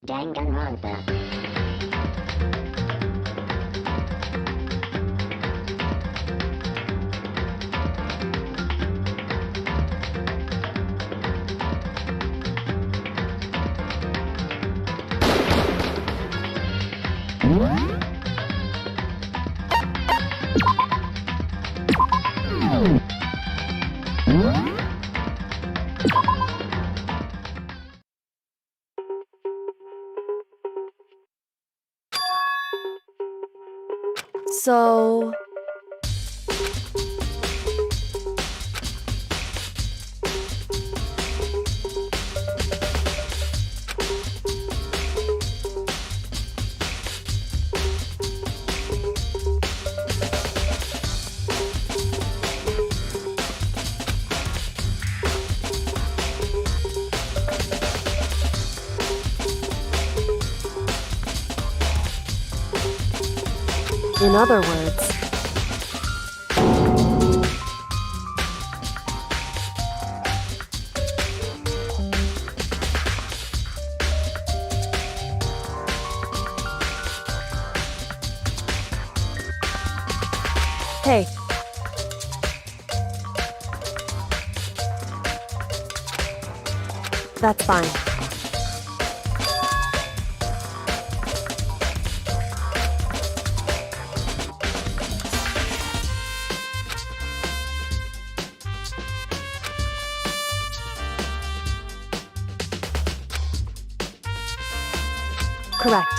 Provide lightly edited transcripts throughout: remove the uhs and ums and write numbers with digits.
Danganronpa. So... In other words, hey, that's fine. Correct.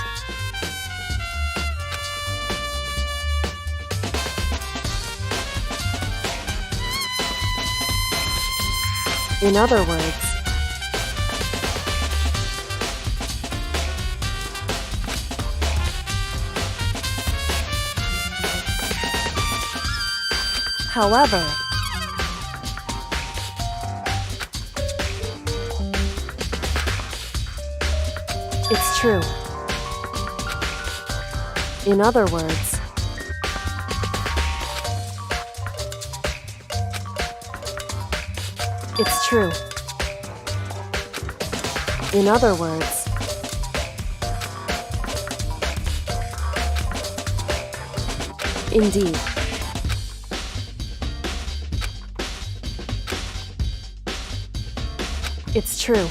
In other words, however, it's true. In other words, it's true. In other words, indeed. It's true.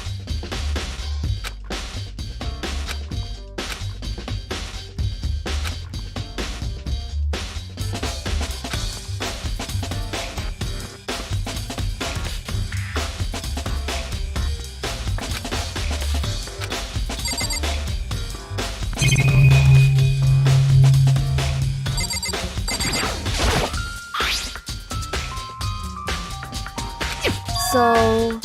So...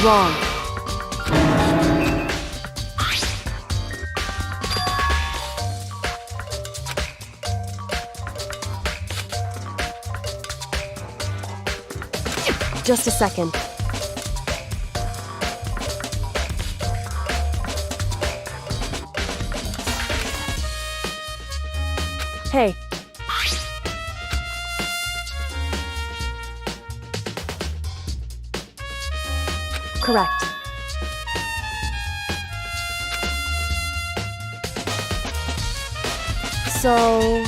wrong. Just a second. Hey. Correct. So...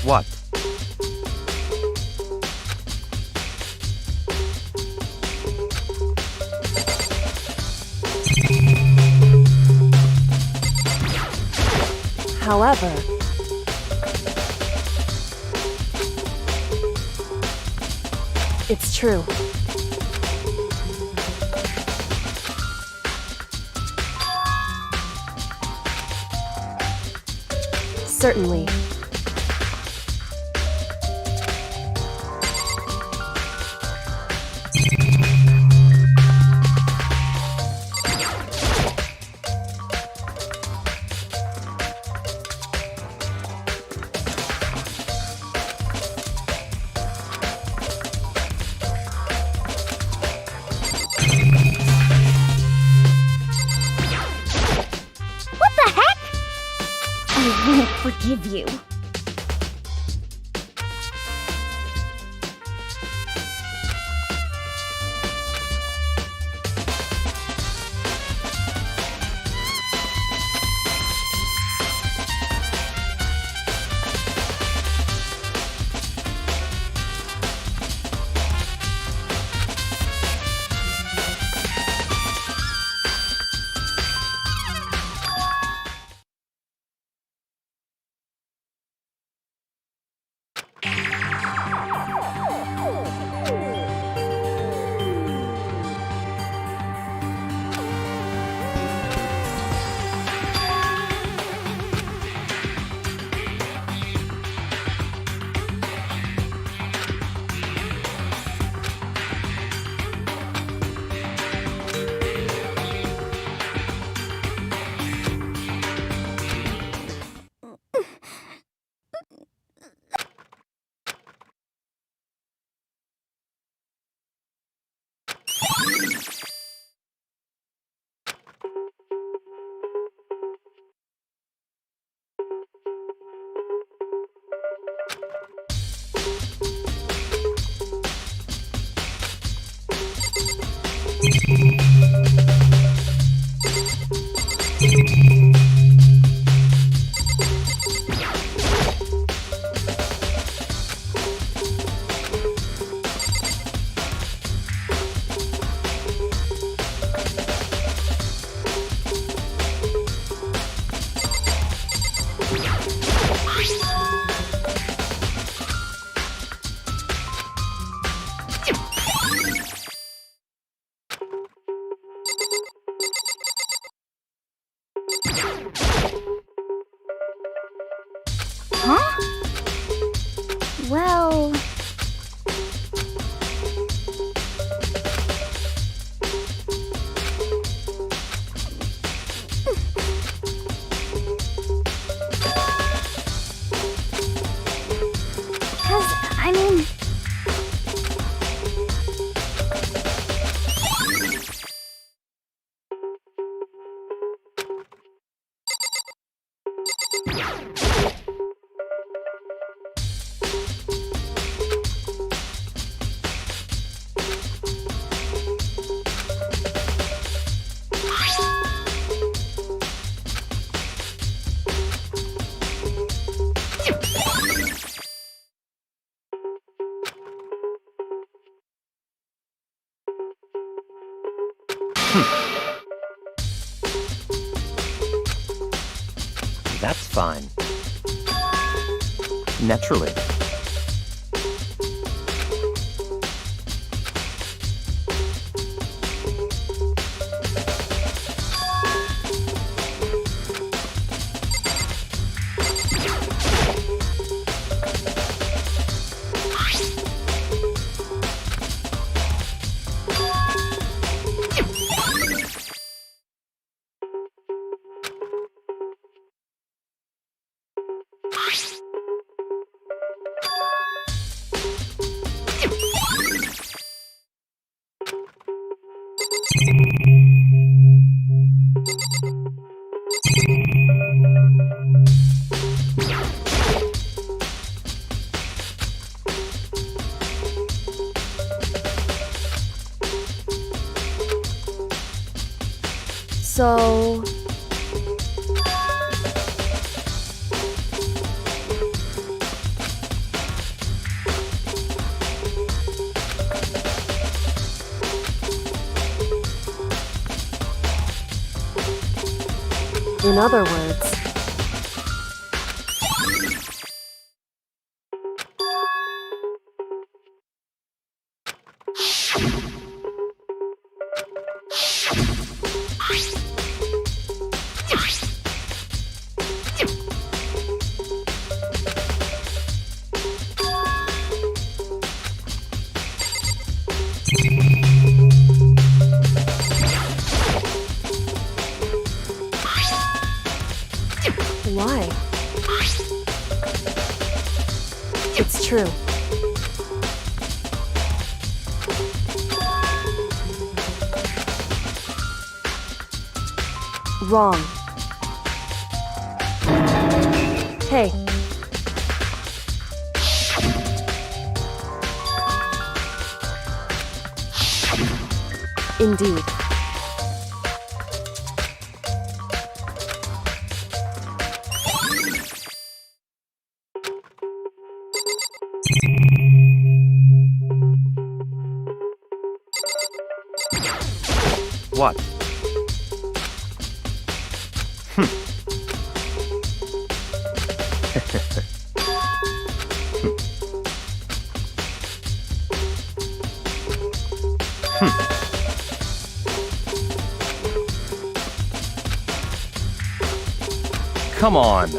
What? However, it's true. Certainly. What the heck? I won't forgive you. Huh? Well... I mean... That's fine. Naturally. So... In other words, why? It's true. Wrong. Hey. Indeed. What? Come on.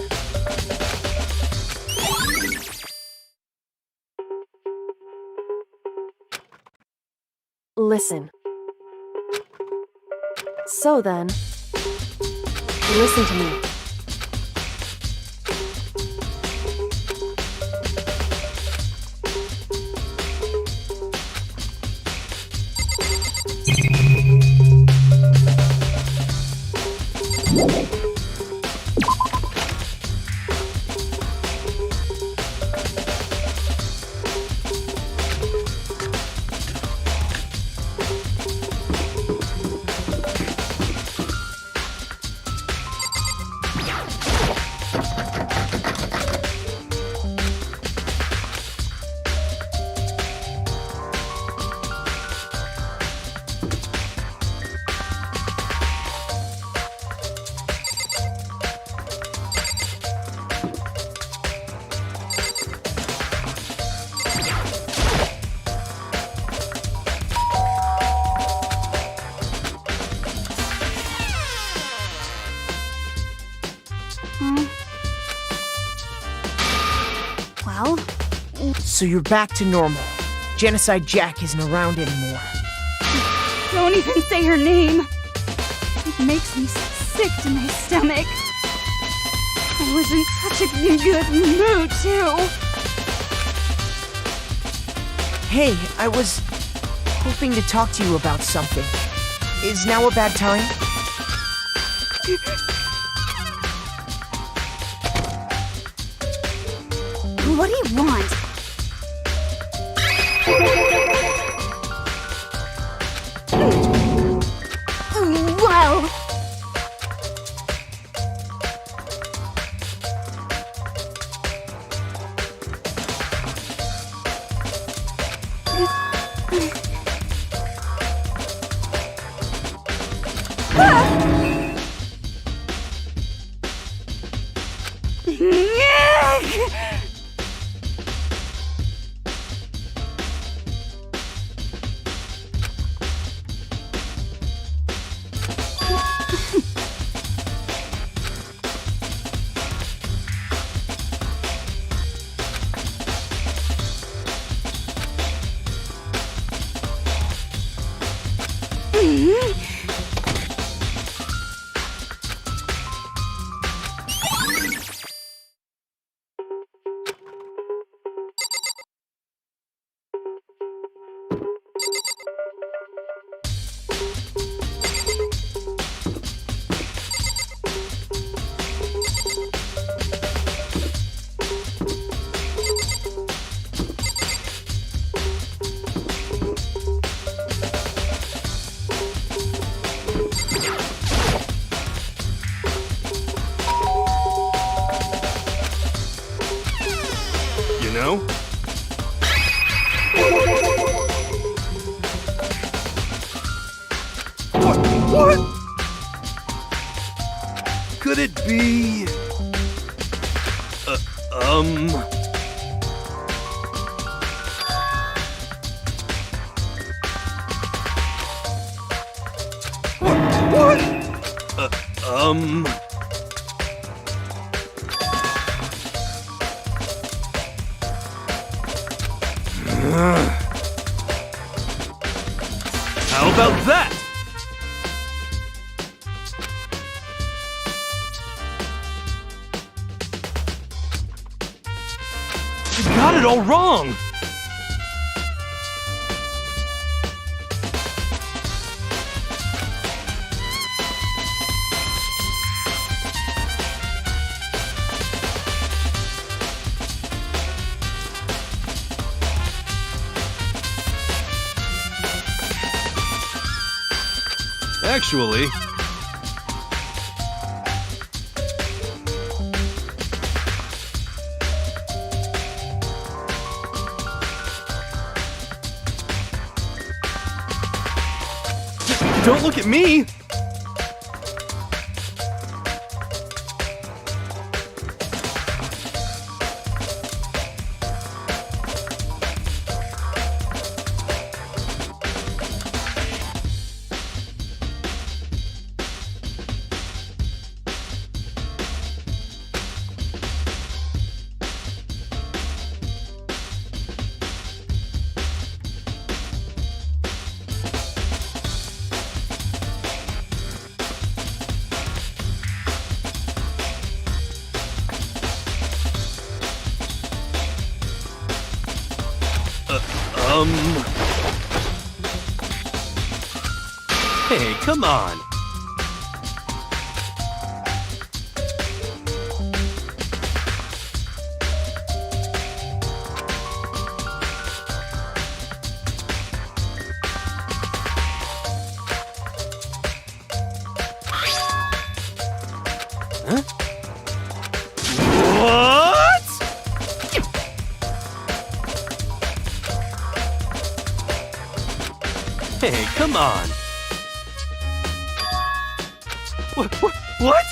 Listen. So then, listen to me. Well, So you're back to normal. Genocide Jack isn't around anymore. don't even say her name. It makes me sick to my stomach. I was in such a good mood, too. Hey, I was hoping to talk to you about something. Is now a bad time? What do you want? Well, You know? What? could it be? What? How about that? You got it all wrong! Actually... Don't look at me! Hey, come on! Huh? What? Hey, come on! What? What? What?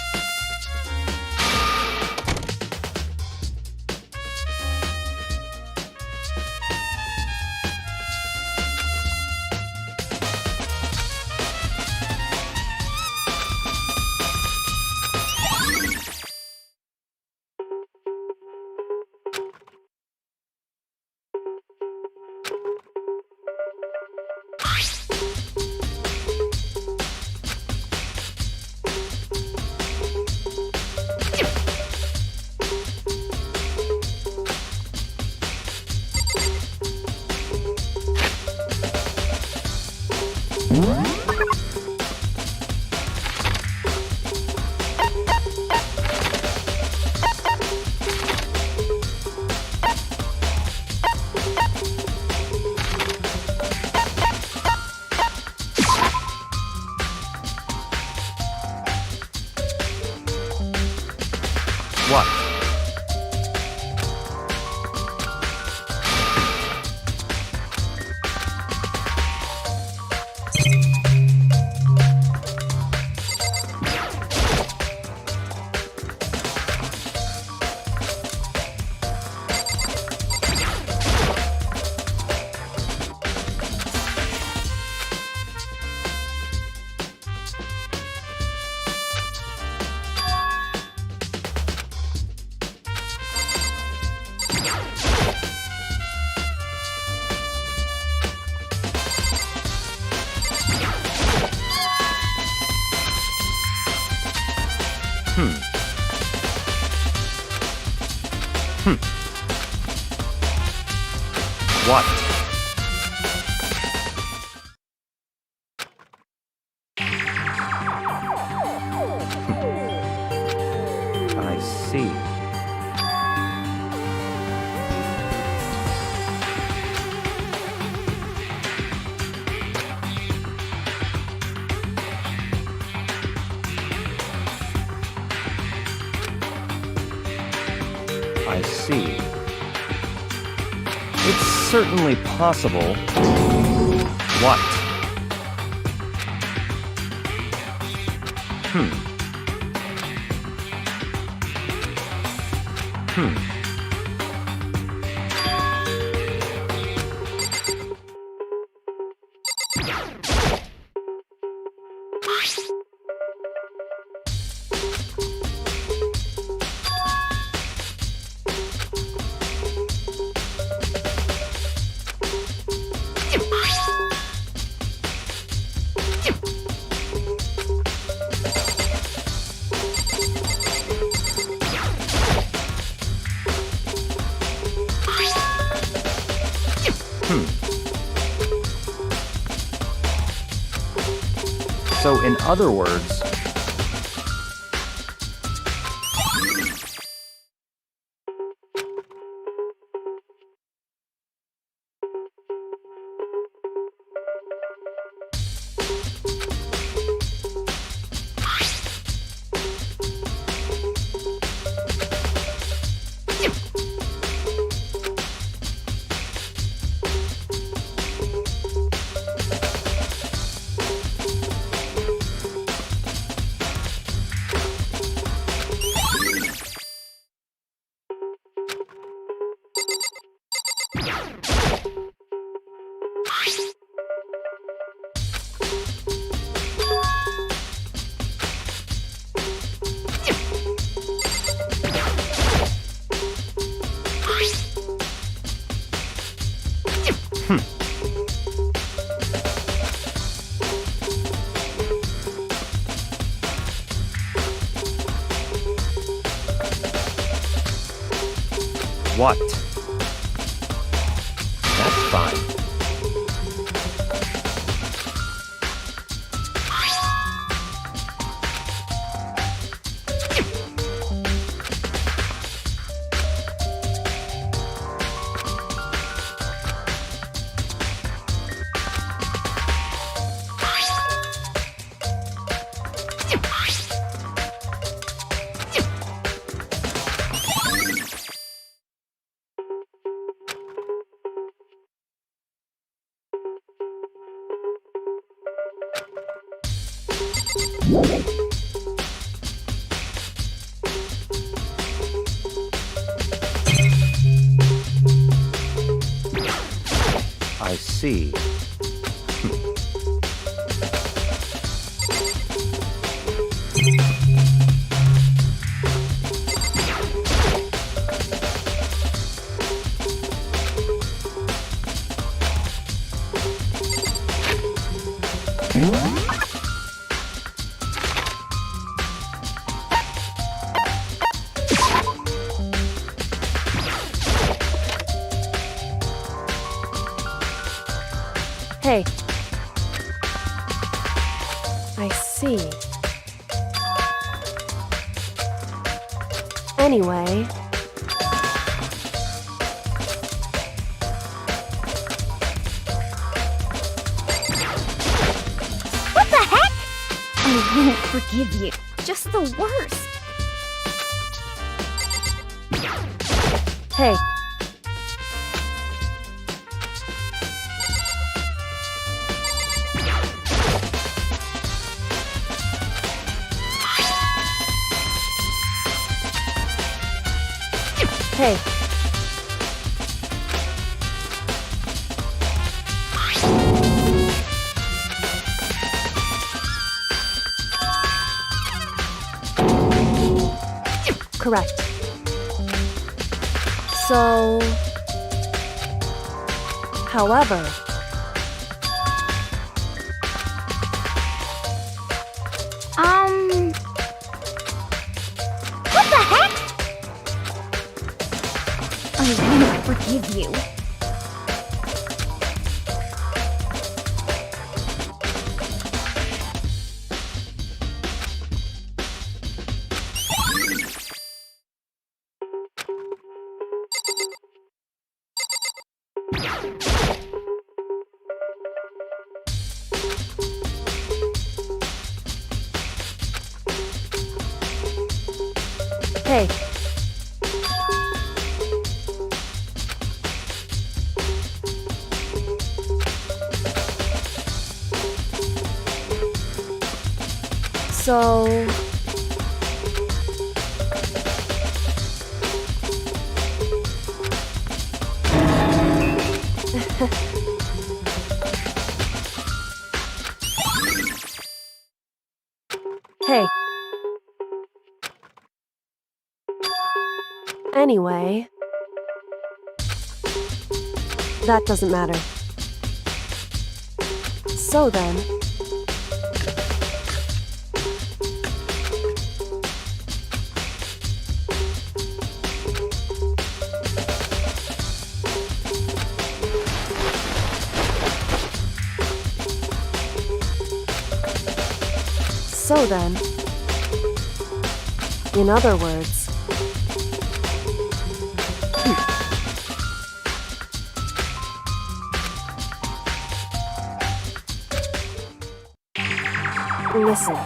I see. I see. It's certainly possible. What? So, in other words, what? That's fine. I see. Hey. I see. Anyway. What the heck? I won't forgive you. Just the worst. Hey. Hey. Correct. So, however, What the heck? I won't forgive you. hey. So, Hey. Anyway, that doesn't matter. So then, in other words, listen.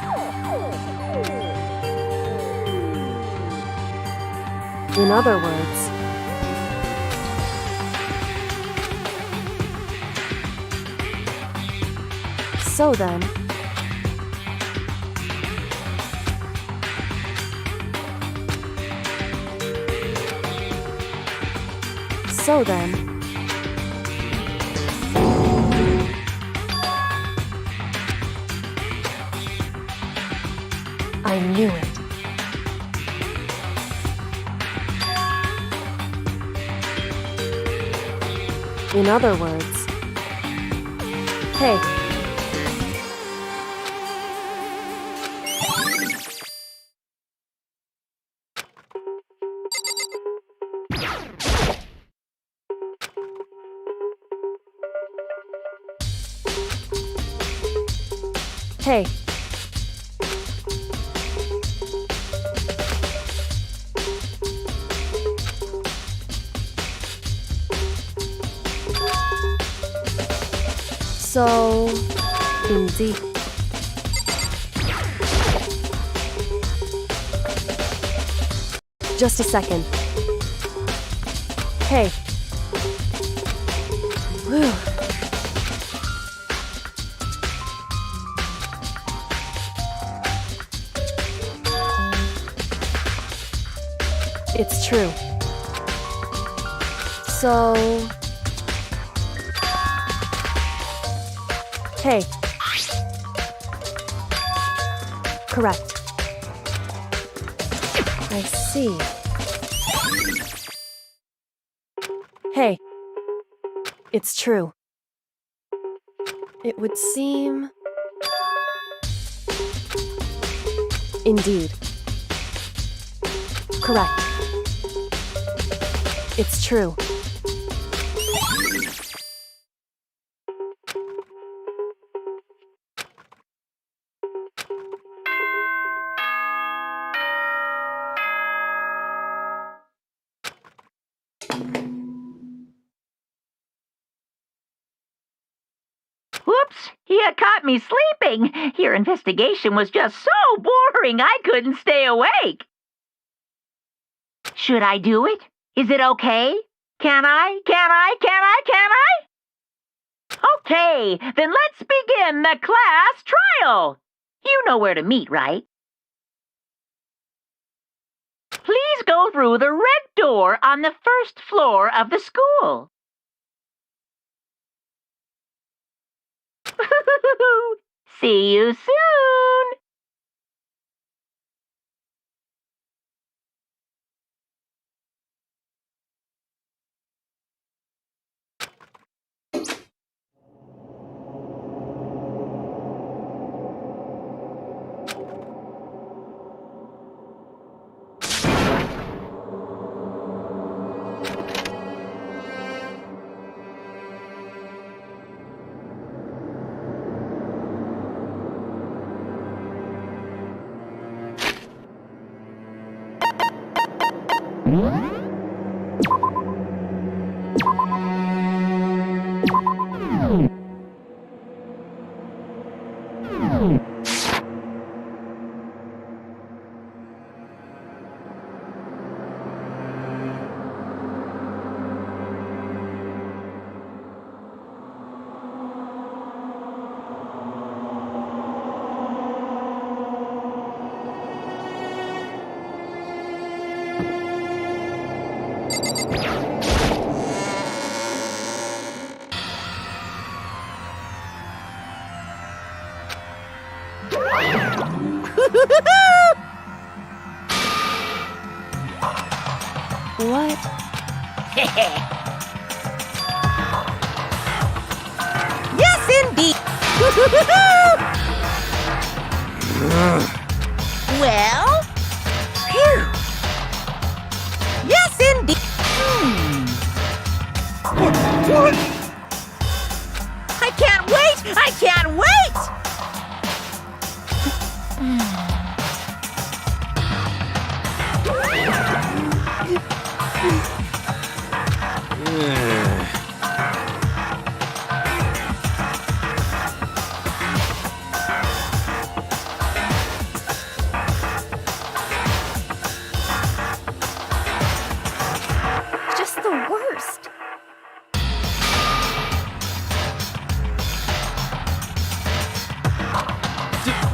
In other words, so then, I knew it. In other words, hey. Hey. So, indeed. Just a second. Hey. Whew. It's true. So... Hey. Correct. I see. Hey. It's true. It would seem... Indeed. Correct. It's true. Whoops! You caught me sleeping. Your investigation was just so boring I couldn't stay awake. Should I do it? Is it okay? Can I? Okay, then let's begin the class trial. You know where to meet, right? Please go through the red door on the first floor of the school. See you soon! What? Yes, indeed. Well? Phew. Yes, indeed. What? I can't wait! I can't wait! Just the worst.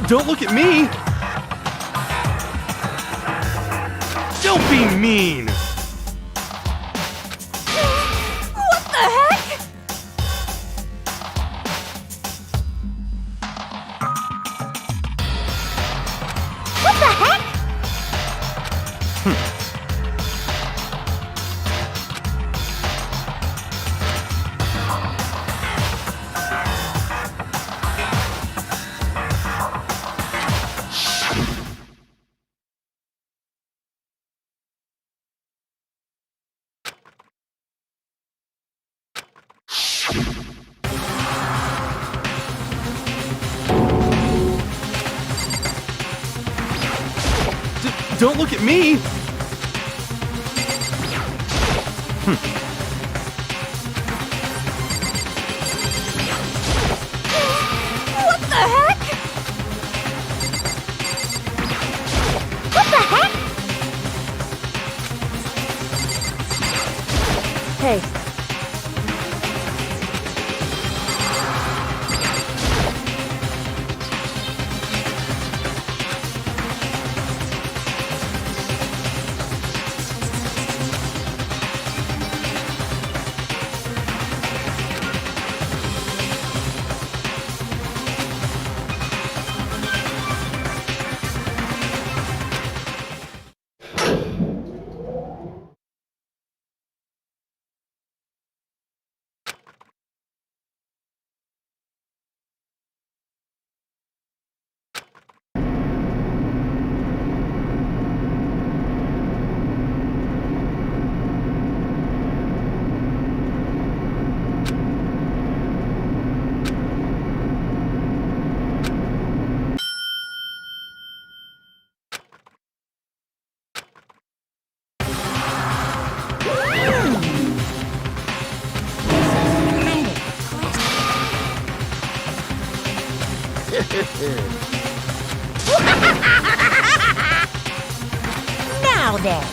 Don't look at me! Don't be mean! What the heck? What the heck? Don't look at me! What the heck? What the heck? Hey, Now then.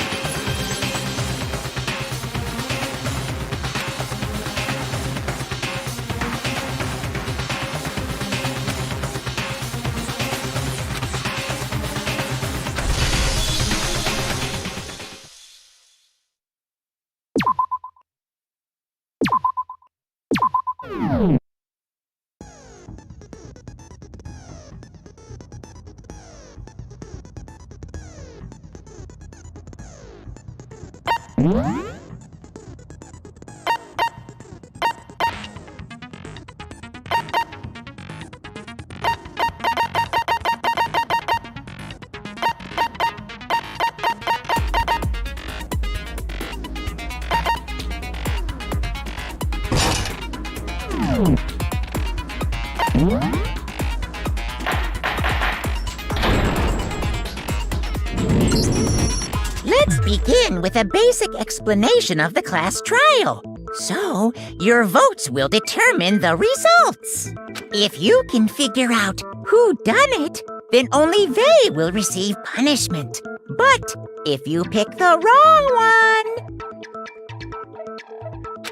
Let's begin with a basic explanation of the class trial. So, your votes will determine the results. If you can figure out who done it, then only they will receive punishment. But if you pick the wrong one,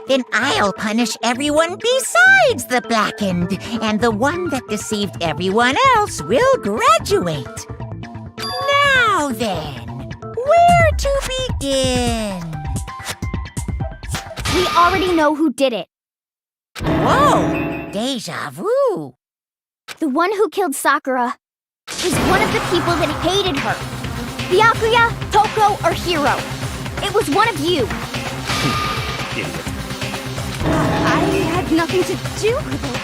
then I'll punish everyone besides the blackened, and the one that deceived everyone else will graduate. Now then, where to begin? We already know who did it. Whoa, deja vu. The one who killed Sakura. is one of the people that hated her. Byakuya, Toko, or Hiro. It was one of you. Idiot. I had nothing to do with it.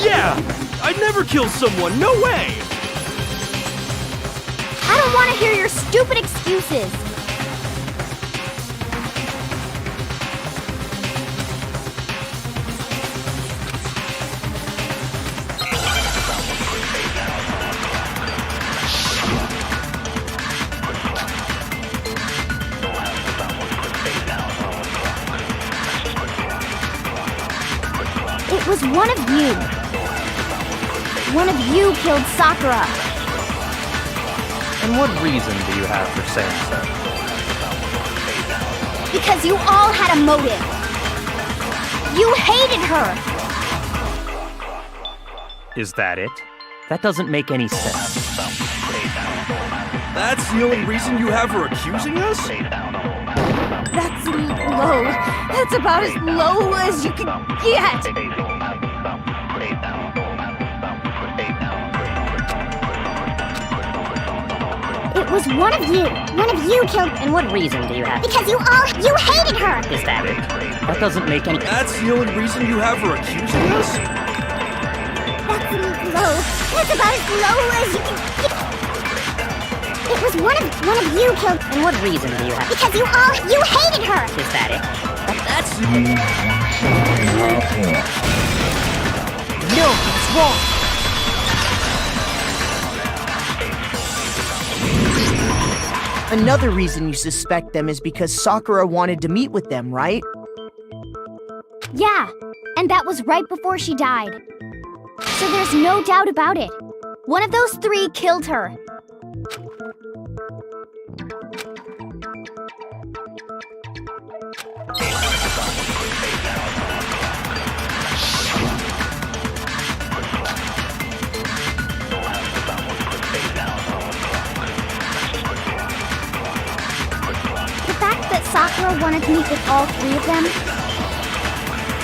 Yeah! I'd never kill someone, no way! I don't want to hear your stupid excuses. It was one of you. One of you killed Sakura. And what reason do you have for saying so? Because you all had a motive. You hated her. Is that it? That doesn't make any sense. That's the only reason you have her accusing us? That's low. That's about as low as you can get. It was one of you. One of you killed. And what reason do you have? Because you hated her. Is that it? That doesn't make any... That's the only reason you have her accusing us? That's low. That's about as low as you can get. It was one of you killed. And what reason do you have? Because you hated her. Is that it? That's... No, it's wrong. Another reason you suspect them is because Sakura wanted to meet with them, right? Yeah, and that was right before she died. So there's no doubt about it. One of those three killed her. Sakura wanted to meet with all three of them?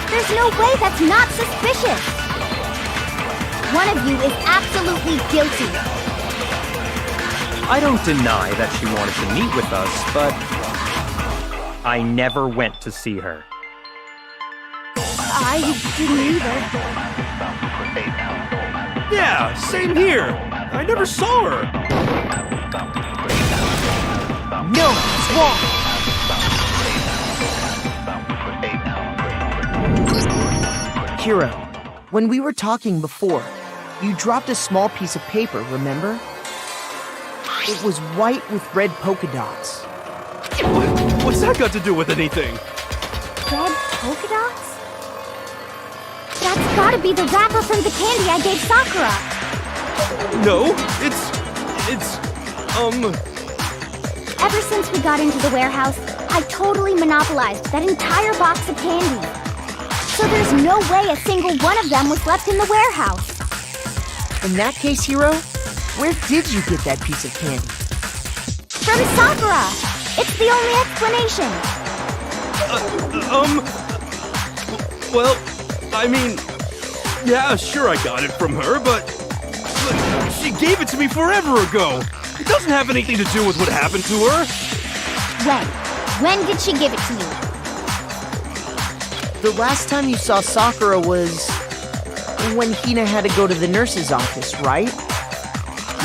There's no way that's not suspicious! One of you is absolutely guilty. I don't deny that she wanted to meet with us, but I never went to see her. I didn't either. Yeah, same here! I never saw her! No, it's wrong! Hiro, when we were talking before, you dropped a small piece of paper, remember? It was white with red polka dots. What's that got to do with anything? Red polka dots? That's gotta be the wrapper from the candy I gave Sakura. No, it's... Ever since we got into the warehouse, I totally monopolized that entire box of candy. So there's no way a single one of them was left in the warehouse. In that case, Hiro, where did you get that piece of candy? From Sakura! It's the only explanation. Well, I mean, yeah, sure I got it from her, but she gave it to me forever ago. It doesn't have anything to do with what happened to her. When? When did she give it to you? The last time you saw Sakura was when Hina had to go to the nurse's office, right?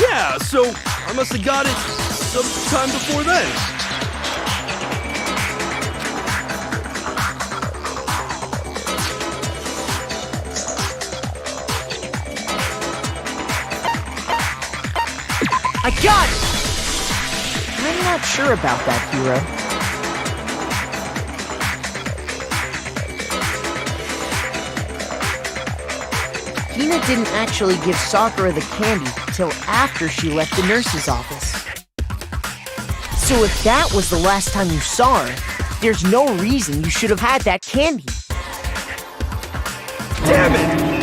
Yeah, so I must have got it sometime before then. I got it! I'm not sure about that, Hiro. Hina didn't actually give Sakura the candy till after she left the nurse's office. So if that was the last time you saw her, there's no reason you should have had that candy. Damn it!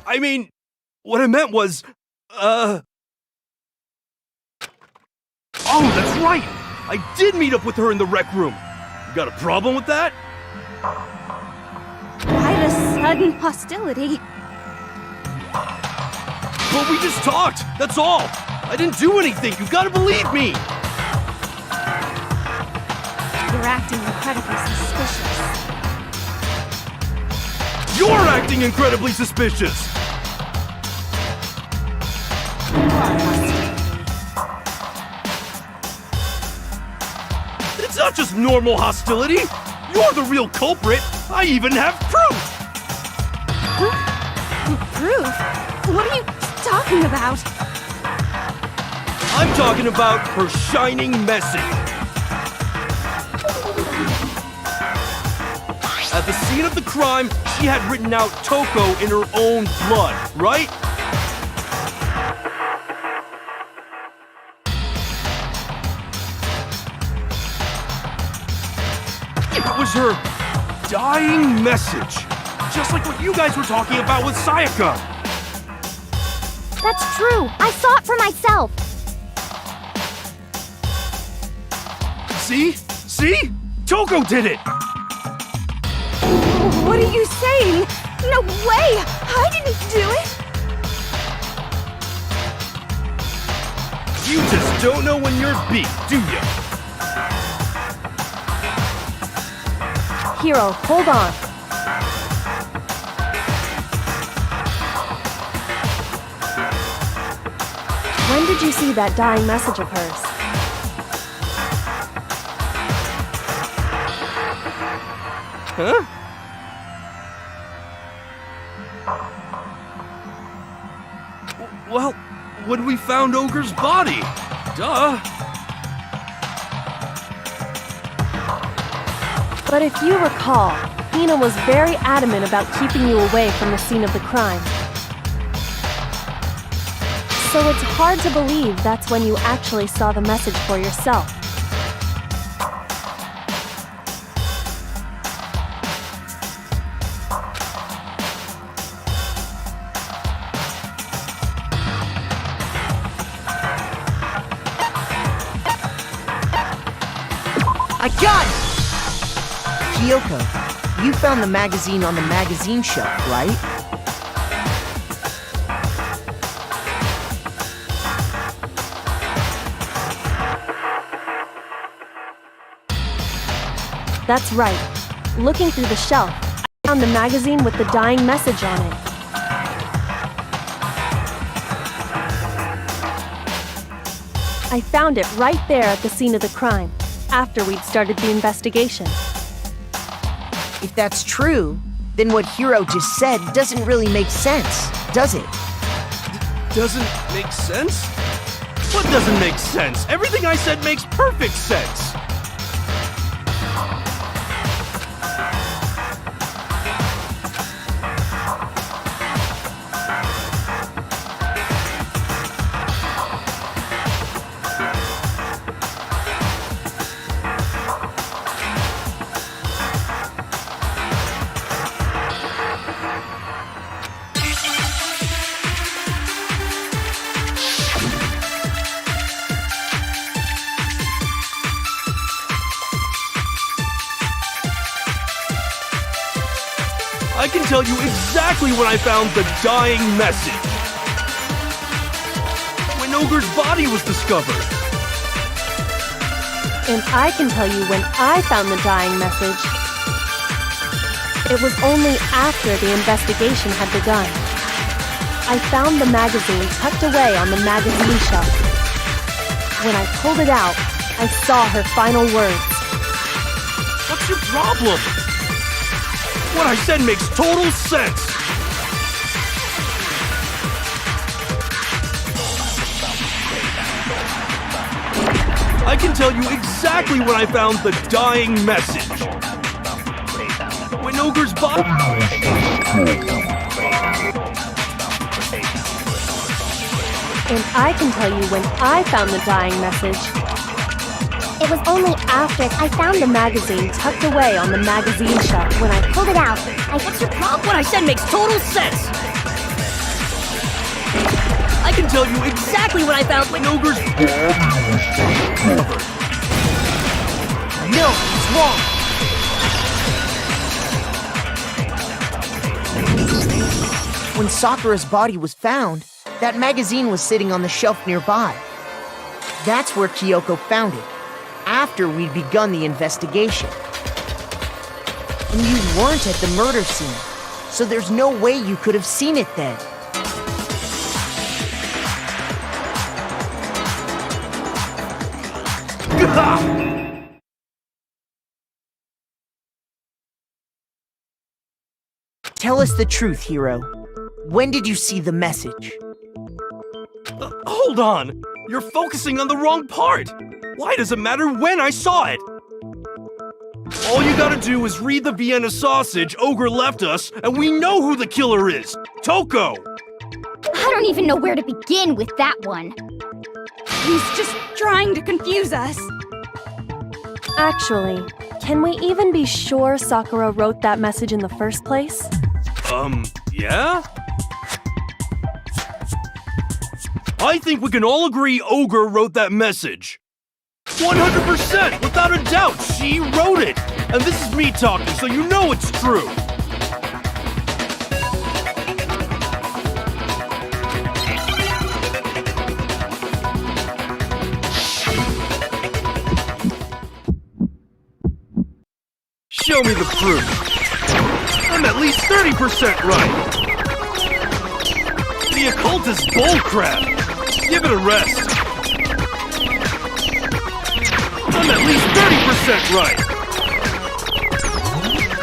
I mean, what I meant was, Oh, that's right! I did meet up with her in the rec room. You got a problem with that? Quite a sudden hostility. But we just talked, that's all. I didn't do anything, you gotta believe me. You're acting incredibly suspicious. You're acting incredibly suspicious. It's not just normal hostility. You're the real culprit. I even have proof. Proof? What are you talking about? I'm talking about her shining message. At the scene of the crime, she had written out Toko in her own blood, right? It was her dying message. Just like what you guys were talking about with Sayaka. That's true. I saw it for myself. See? See? Toko did it! What are you saying? No way! I didn't do it! You just don't know when you're beat, do ya? Hiro, hold on. When did you see that dying message of hers? Huh? Well, when we found Ogre's body. Duh. But if you recall, Hina was very adamant about keeping you away from the scene of the crime. So it's hard to believe that's when you actually saw the message for yourself. I got it! Kyoko, you found the magazine on the magazine shelf, right? That's right. Looking through the shelf, I found the magazine with the dying message on it. I found it right there at the scene of the crime, after we'd started the investigation. If that's true, then what Hiro just said doesn't really make sense, does it? Doesn't make sense? What doesn't make sense? Everything I said makes perfect sense. I can tell you exactly when I found the dying message. When Ogre's body was discovered. And I can tell you when I found the dying message. It was only after the investigation had begun. I found the magazine tucked away on the magazine shelf. When I pulled it out, I saw her final words. What's your problem? What I said makes total sense. I can tell you exactly when I found the dying message. When Ogre's body... And I can tell you when I found the dying message. It was only after I found The magazine tucked away on the magazine shelf. when I pulled it out. What's your problem? What I said makes total sense. I can tell you exactly what I found when Ogre's body was covered. No, it's wrong! When Sakura's body was found, That magazine was sitting on the shelf nearby. That's where Kyoko found it, after we'd begun the investigation. And you weren't at the murder scene, so there's no way you could have seen it then. Tell us the truth, Hiro. When did you see the message? Hold on! You're focusing on the wrong part! Why does it matter when I saw it? All you gotta do is read the Vienna sausage Ogre left us, and we know who the killer is! Toko! I don't even know where to begin with that one. He's just trying to confuse us. Actually, can we even be sure Sakura wrote that message in the first place? Yeah? I think we can all agree Ogre wrote that message. 100%, without a doubt, she wrote it! And this is me talking, so you know it's true! Show me the proof. I'm at least 30% right. The occult is bullcrap. Give it a rest. I'm at least 30% right.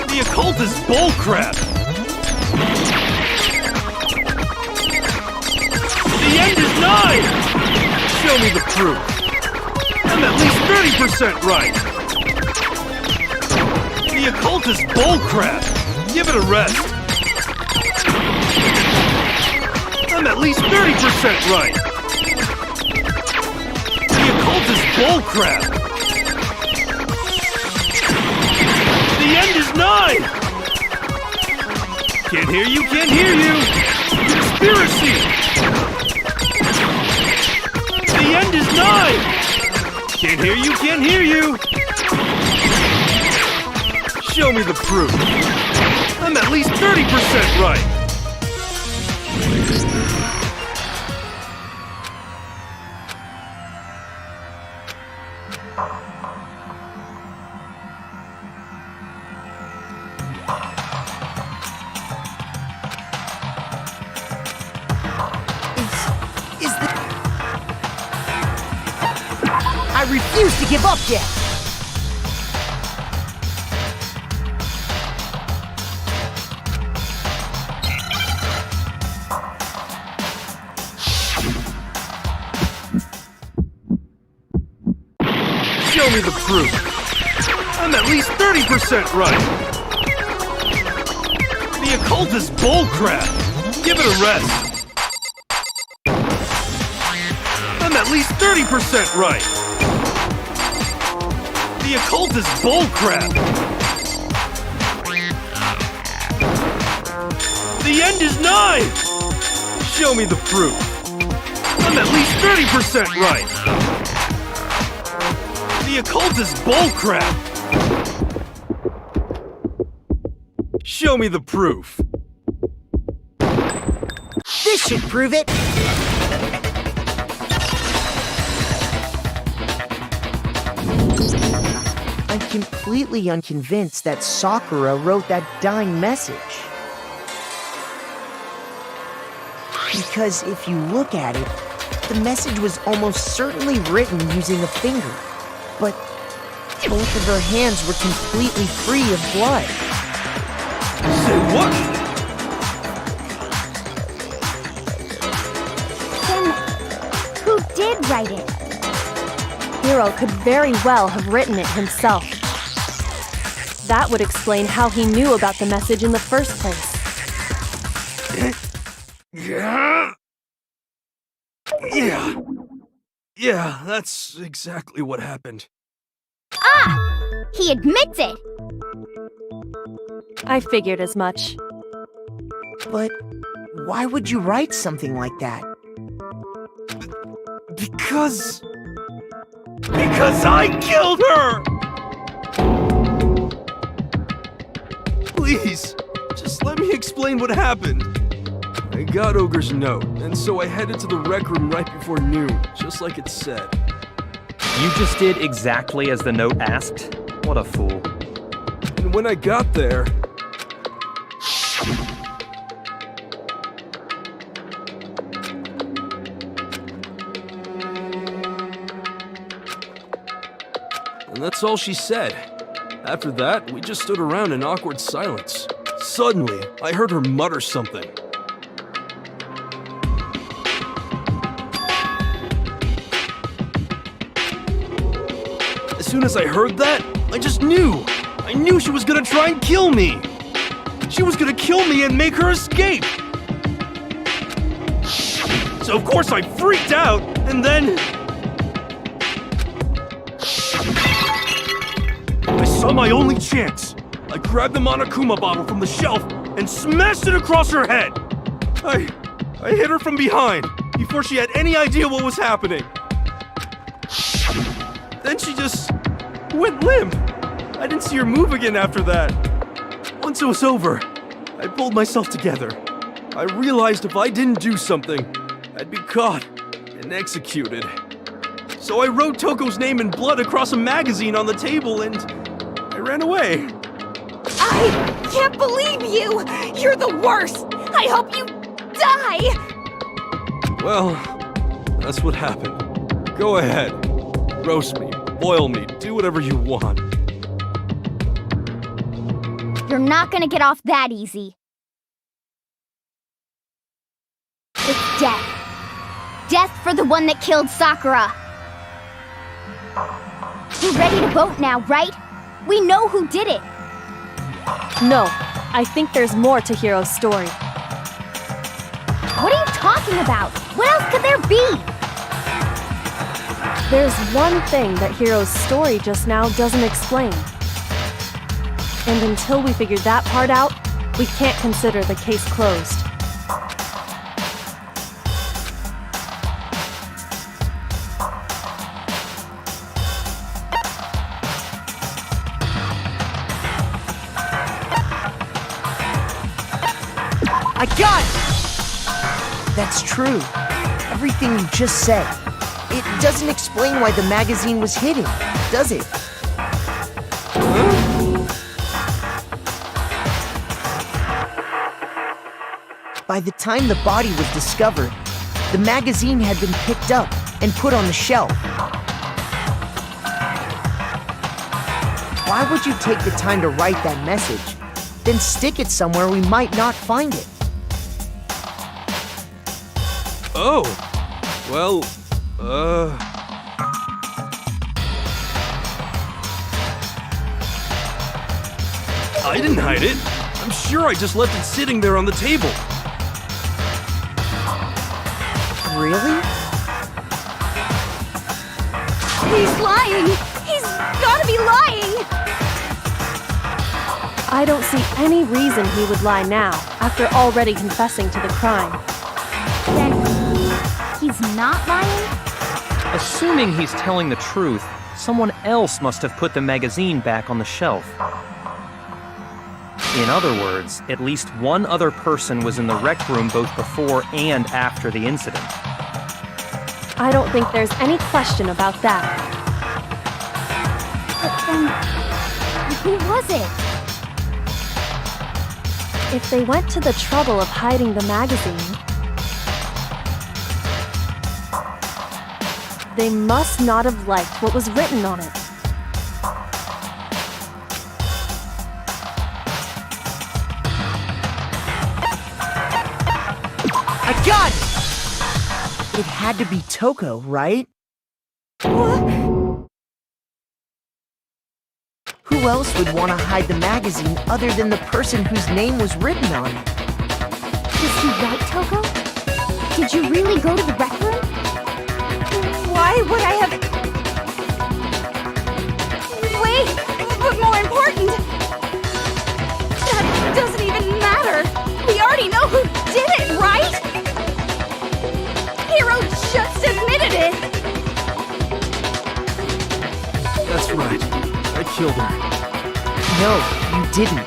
The occult is bullcrap. The end is nigh. Show me the proof. I'm at least 30% right. The occult is bullcrap. Give it a rest. I'm at least 30% right. The occult is bullcrap. The end is nigh. Can't hear you, can't hear you. Conspiracy. The end is nigh. Can't hear you, can't hear you. Show me the proof. I'm at least 30% right. I refuse to give up yet! Show me the proof. I'm at least 30% right. The occult is bullcrap. Give it a rest. I'm at least 30% right. The occult is bullcrap. The end is nigh. Show me the proof. I'm at least 30% right. The occult is bullcrap! Show me the proof. This should prove it! I'm completely unconvinced that Sakura wrote that dying message. Because if you look at it, the message was almost certainly written using a finger. But both of her hands were completely free of blood. Say what? Then, who did write it? Hiro could very well have written it himself. That would explain how he knew about the message in the first place. Yeah, that's exactly what happened. Ah! He admits it! I figured as much. But why would you write something like that? Because I killed her! Please, just let me explain what happened. I got Ogre's note, and so I headed to the rec room right before noon, just like it said. You just did exactly as the note asked? What a fool. And when I got there... And that's all she said. After that, we just stood around in awkward silence. Suddenly, I heard her mutter something. As soon as I heard that, I just knew. I knew she was gonna try and kill me. She was gonna kill me and make her escape. So of course I freaked out, and then... I saw my only chance. I grabbed the Monokuma bottle from the shelf and smashed it across her head. I hit her from behind before she had any idea what was happening. Then she just went limp. I didn't see her move again after that. Once it was over, I pulled myself together. I realized if I didn't do something, I'd be caught and executed. So I wrote Toko's name in blood across a magazine on the table and I ran away. I can't believe you! You're the worst! I hope you die! Well, that's what happened. Go ahead. Roast me, boil me, do whatever you want. You're not gonna get off that easy. It's death. Death for the one that killed Sakura. You're ready to vote now, right? We know who did it. No, I think there's more to Hiro's story. What are you talking about? What else could there be? There's one thing that Hiro's story just now doesn't explain. And until we figure that part out, we can't consider the case closed. I got it! That's true. Everything you just said. It doesn't explain why the magazine was hidden, does it? By the time the body was discovered, the magazine had been picked up and put on the shelf. Why would you take the time to write that message, then stick it somewhere we might not find it? Oh, well, I didn't hide it. I'm sure I just left it sitting there on the table. Really? He's lying! He's gotta be lying! I don't see any reason he would lie now, after already confessing to the crime. Then he's not lying? Assuming he's telling the truth, someone else must have put the magazine back on the shelf. In other words, at least one other person was in the rec room both before and after the incident. I don't think there's any question about that. But then, who was it? If they went to the trouble of hiding the magazine, they must not have liked what was written on it. I got it! It had to be Toko, right? Who else would want to hide the magazine other than the person whose name was written on it? Was he right, Toko? Did you really go to the rec room? Why would I have... Wait! But more important... That doesn't even matter! We already know who did it, right? Hiro just admitted it! That's right. I killed her. No, you didn't.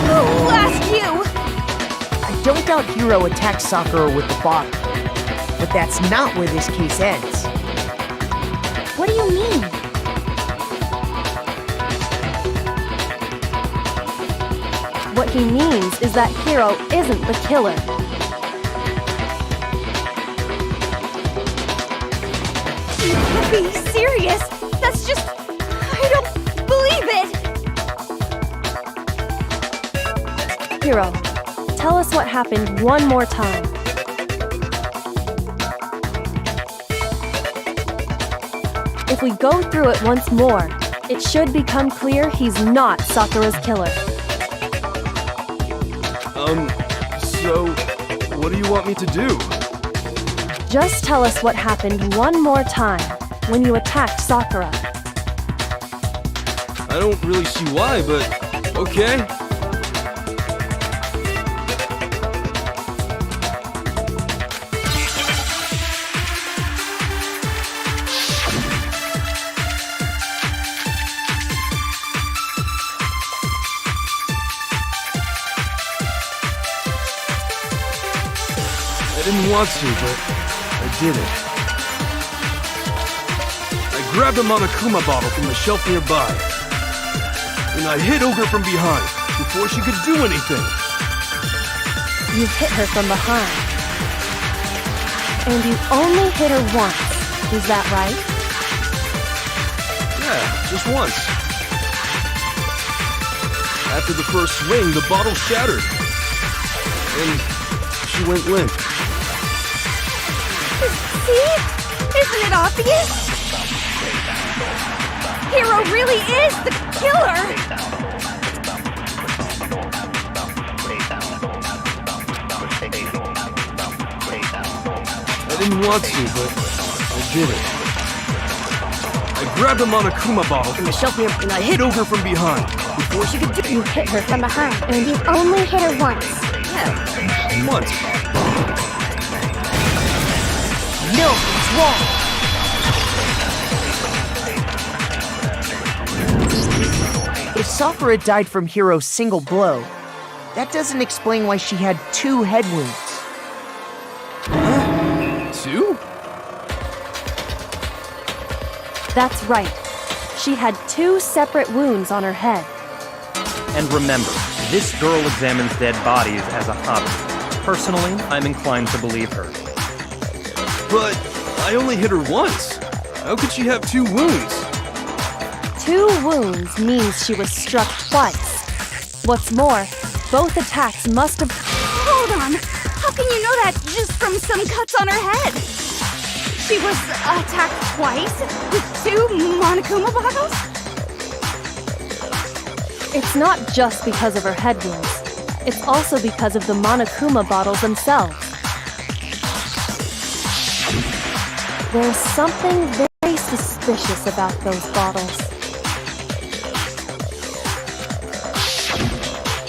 Who asked you? I don't doubt Hiro attacked Sakura with the bottle. But that's not where this case ends. What do you mean? What he means is that Hiro isn't the killer. You can't be serious. That's just... I don't believe it. Hiro, tell us what happened one more time. If we go through it once more, it should become clear he's not Sakura's killer. So, what do you want me to do? Just tell us what happened one more time when you attacked Sakura. I don't really see why, but okay. I didn't want to, but I did it. I grabbed a Monokuma bottle from the shelf nearby, and I hit Ogre from behind before she could do anything. You hit her from behind. And you only hit her once, is that right? Yeah, just once. After the first swing, the bottle shattered, and she went limp. See? Isn't it obvious? Hiro really is the killer! I didn't want to, but I did it. I grabbed a Monokuma bottle from the shelf near, and I hit Ogre from behind before she could do. You hit her from behind. And you only hit her once. Yeah, once. No, it's wrong. If Sakura died from Hiro's single blow, that doesn't explain why she had 2 head wounds. Two? That's right. She had 2 separate wounds on her head. And remember, this girl examines dead bodies as a hobby. Personally, I'm inclined to believe her. But I only hit her once. How could she have 2 wounds? 2 wounds means she was struck twice. What's more, both attacks must have... Hold on. How can you know that just from some cuts on her head? She was attacked twice with 2 Monokuma bottles? It's not just because of her head wounds. It's also because of the Monokuma bottles themselves. There's something very suspicious about those bottles.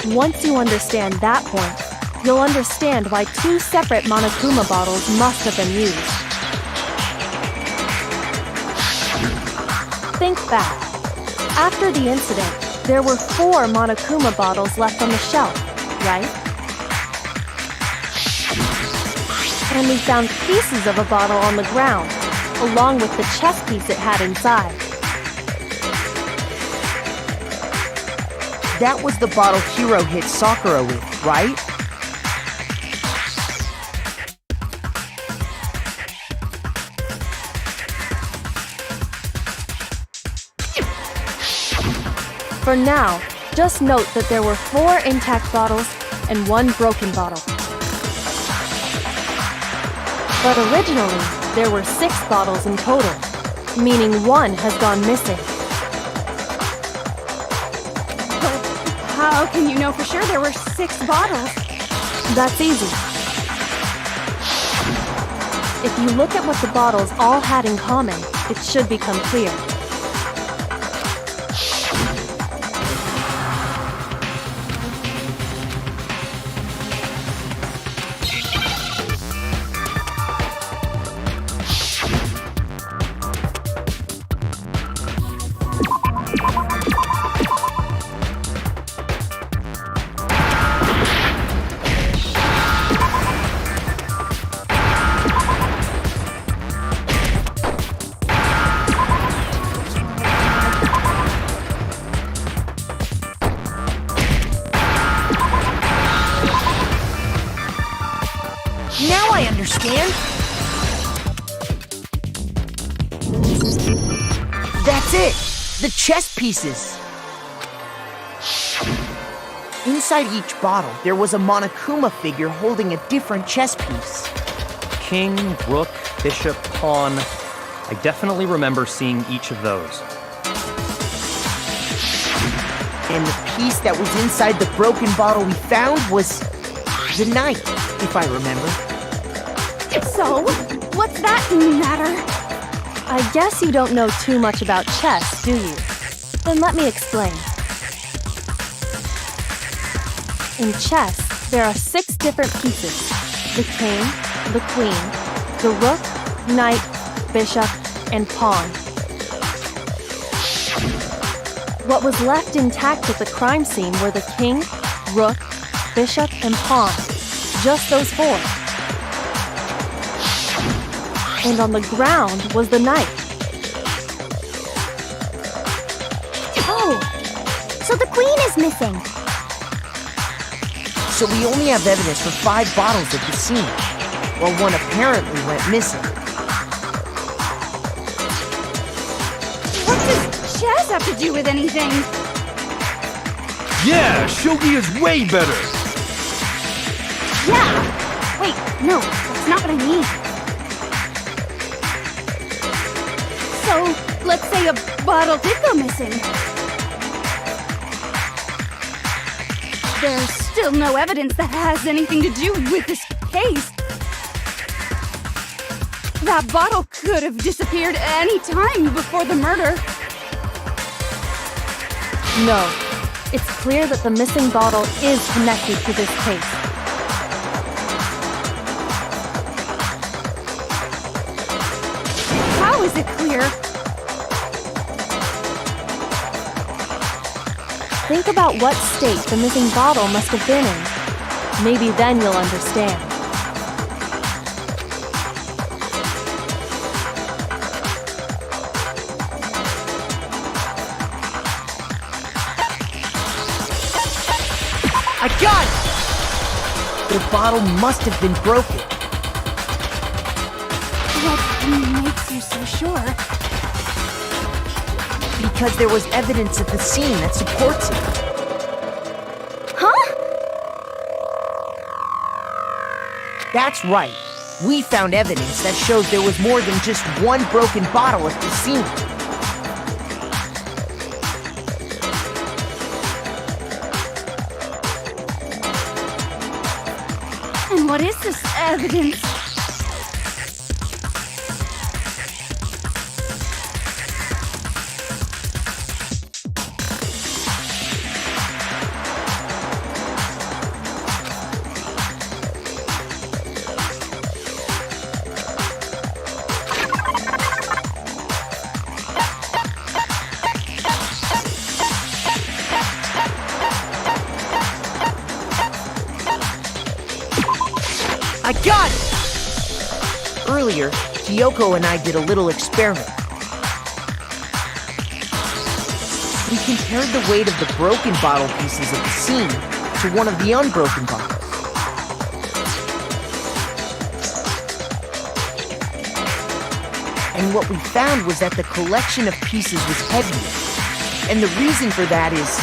Once you understand that point, you'll understand why 2 separate Monokuma bottles must have been used. Think back. After the incident, there were 4 Monokuma bottles left on the shelf, right? And we found pieces of a bottle on the ground, along with the chess piece it had inside. That was the bottle Hiro hit Sakura with, right? For now, just note that there were 4 intact bottles and 1 broken bottle. But originally, there were 6 bottles in total, meaning 1 has gone missing. But how can you know for sure there were 6 bottles? That's easy. If you look at what the bottles all had in common, it should become clear. scan? That's it! The chess pieces! Inside each bottle, there was a Monokuma figure holding a different chess piece. King, rook, bishop, pawn. I definitely remember seeing each of those. And the piece that was inside the broken bottle we found was the knight, if I remember. So, what's that matter? I guess you don't know too much about chess, do you? Then let me explain. In chess, there are 6 different pieces. The king, the queen, the rook, knight, bishop, and pawn. What was left intact at the crime scene were the king, rook, bishop, and pawn. Just those 4. And on the ground was the knight. Oh, so the queen is missing. So we only have evidence for 5 bottles at the scene, while one apparently went missing. What does chess have to do with anything? Yeah, shogi is way better. Yeah! Wait, no, that's not what I mean. So, let's say a bottle did go missing. There's still no evidence that has anything to do with this case. That bottle could have disappeared any time before the murder. No, it's clear that the missing bottle is connected to this case. How is it clear? Think about what state the missing bottle must have been in. Maybe then you'll understand. I got it! The bottle must have been broken. What makes you so sure? Because there was evidence at the scene that supports it. Huh? That's right. We found evidence that shows there was more than just one broken bottle at the scene. And what is this evidence? I got it! Earlier, Kyoko and I did a little experiment. We compared the weight of the broken bottle pieces at the scene to one of the unbroken bottles. And what we found was that the collection of pieces was heavier. And the reason for that is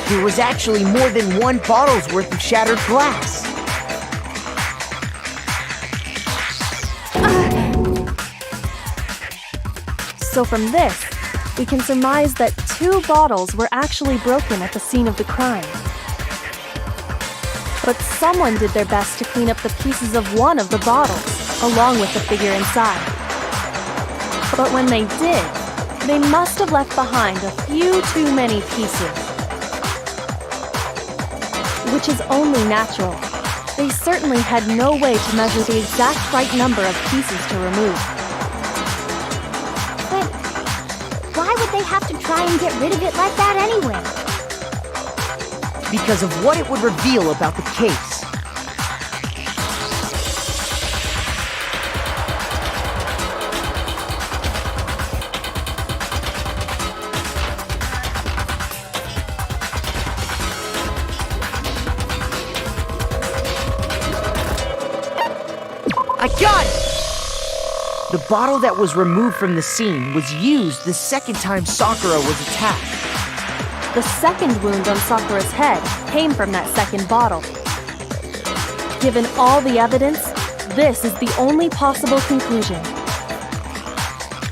there was actually more than one bottle's worth of shattered glass. So from this, we can surmise that 2 bottles were actually broken at the scene of the crime. But someone did their best to clean up the pieces of one of the bottles, along with the figure inside. But when they did, they must have left behind a few too many pieces. Which is only natural. They certainly had no way to measure the exact right number of pieces to remove. But why would they have to try and get rid of it like that anyway? Because of what it would reveal about the case. I got it! The bottle that was removed from the scene was used the second time Sakura was attacked. The second wound on Sakura's head came from that second bottle. Given all the evidence, this is the only possible conclusion.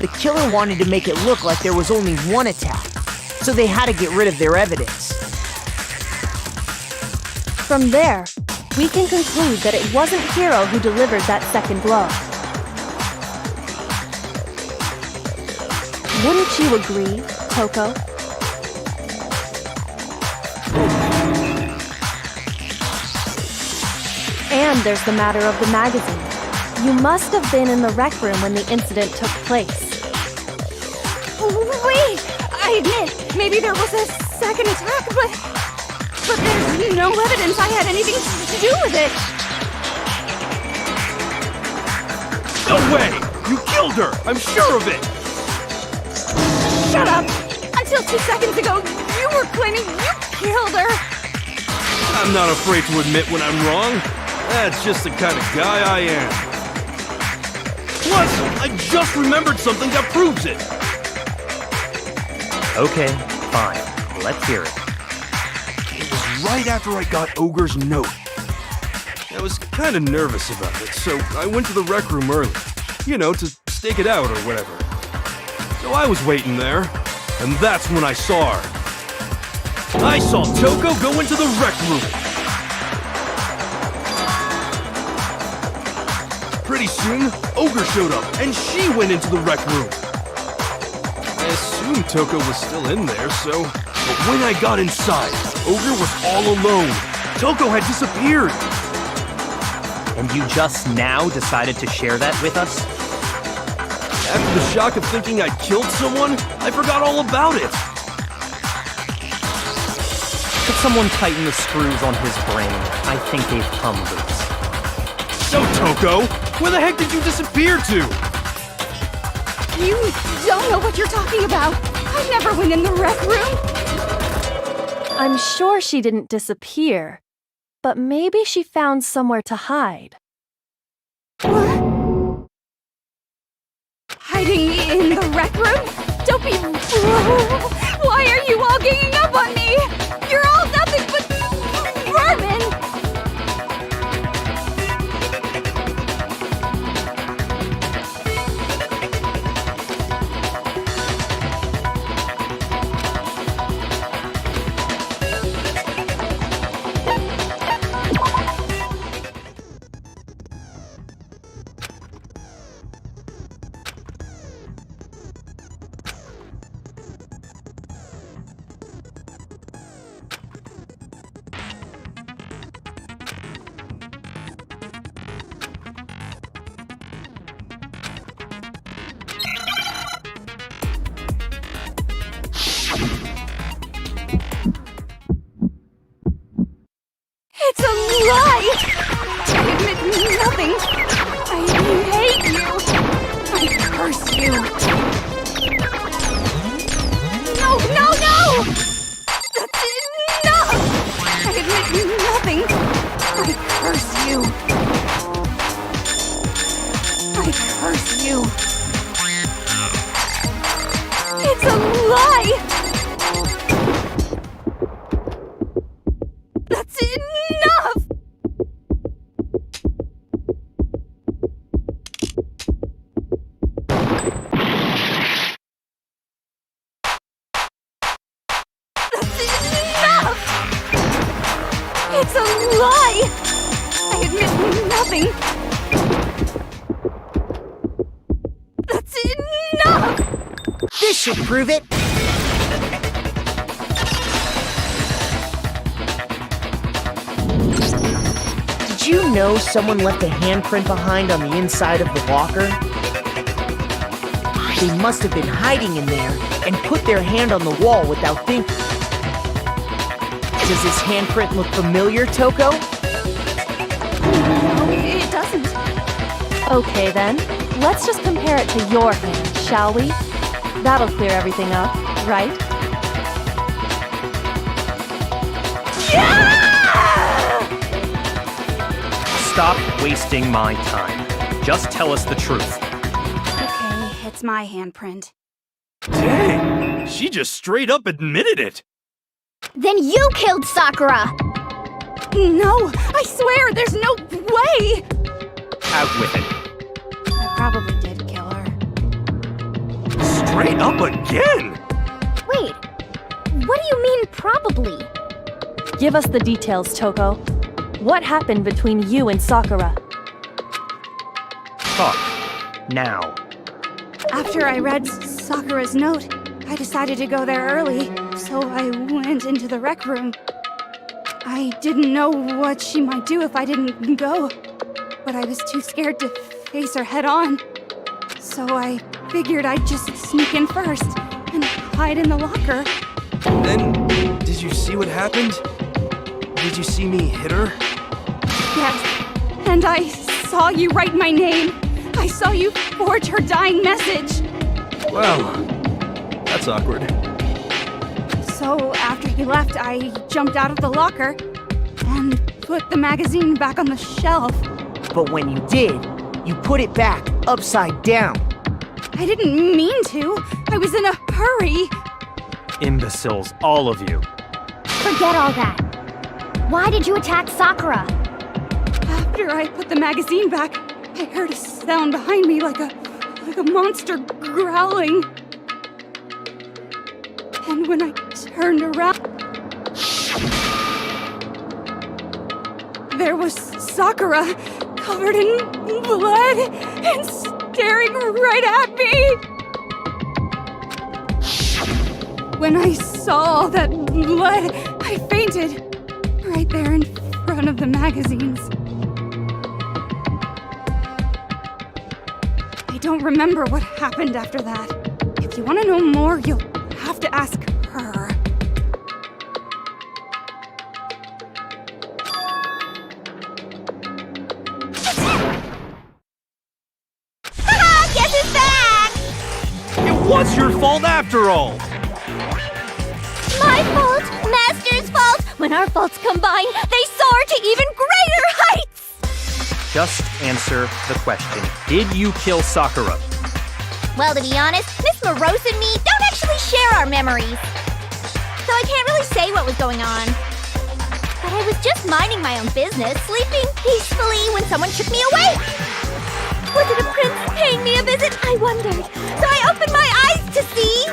The killer wanted to make it look like there was only one attack, so they had to get rid of their evidence. From there, we can conclude that it wasn't Hiro who delivered that second blow. Wouldn't you agree, Toko? And there's the matter of the magazine. You must have been in the rec room when the incident took place. Wait! I admit, maybe there was a second attack, but there's no evidence I had anything to do with it. No way! You killed her! I'm sure of it! Shut up! Until 2 seconds ago, you were claiming you killed her! I'm not afraid to admit when I'm wrong. That's just the kind of guy I am. Plus, I just remembered something that proves it. Okay, fine. Let's hear it. It was right after I got Ogre's note. I was kind of nervous about it, so I went to the rec room early. You know, to stake it out or whatever. So I was waiting there, and that's when I saw her. I saw Toko go into the rec room. Pretty soon, Ogre showed up, and she went into the rec room. I assumed Toko was still in there, so... But when I got inside, Ogre was all alone. Toko had disappeared. And you just now decided to share that with us? After the shock of thinking I'd killed someone, I forgot all about it. Could someone tighten the screws on his brain? I think they've come loose. So, Toko, where the heck did you disappear to? You don't know what you're talking about. I never went in the rec room. I'm sure she didn't disappear, but maybe she found somewhere to hide. Hiding in the rec room? Don't be... Why are you all ganging up on me? You're all nothing but vermin! It's a lie! I admit nothing. I hate you. I curse you. No, no, no! That's enough! I admit nothing. I curse you. I curse you. It's a lie! That's enough! That's enough! It's a lie! I admit nothing. That's enough! This should prove it. Did you know someone left a handprint behind on the inside of the locker? They must have been hiding in there and put their hand on the wall without thinking. Does this handprint look familiar, Toko? No, it doesn't. Okay then, let's just compare it to your hand, shall we? That'll clear everything up, right? Stop wasting my time. Just tell us the truth. Okay, it's my handprint. Dang, she just straight up admitted it. Then you killed Sakura! No, I swear, there's no way! Out with it. I probably did kill her. Straight up again? Wait, what do you mean probably? Give us the details, Toko. What happened between you and Sakura? Talk. Now. After I read Sakura's note, I decided to go there early, so I went into the rec room. I didn't know what she might do if I didn't go, but I was too scared to face her head on. So I figured I'd just sneak in first and hide in the locker. Then, did you see what happened? Did you see me hit her? Yes, and I saw you write my name. I saw you forge her dying message. Wow, that's awkward. So after you left, I jumped out of the locker and put the magazine back on the shelf. But when you did, you put it back upside down. I didn't mean to. I was in a hurry. Imbeciles, all of you. Forget all that. Why did you attack Sakura? After I put the magazine back, I heard a sound behind me like a monster growling. And when I turned around, there was Sakura, covered in blood and staring right at me. When I saw all that blood, I fainted right there in front of the magazines. I don't remember what happened after that. If you want to know more, you'll have to ask her. Guess who's back? It was your fault after all. My fault, Master's fault. When our faults combine, they soar to even greater heights. Just answer the question. Did you kill Sakura? Well, to be honest, Miss Morose and me don't actually share our memories. So I can't really say what was going on. But I was just minding my own business, sleeping peacefully when someone shook me awake. Was it a prince paying me a visit? I wondered. So I opened my eyes to see...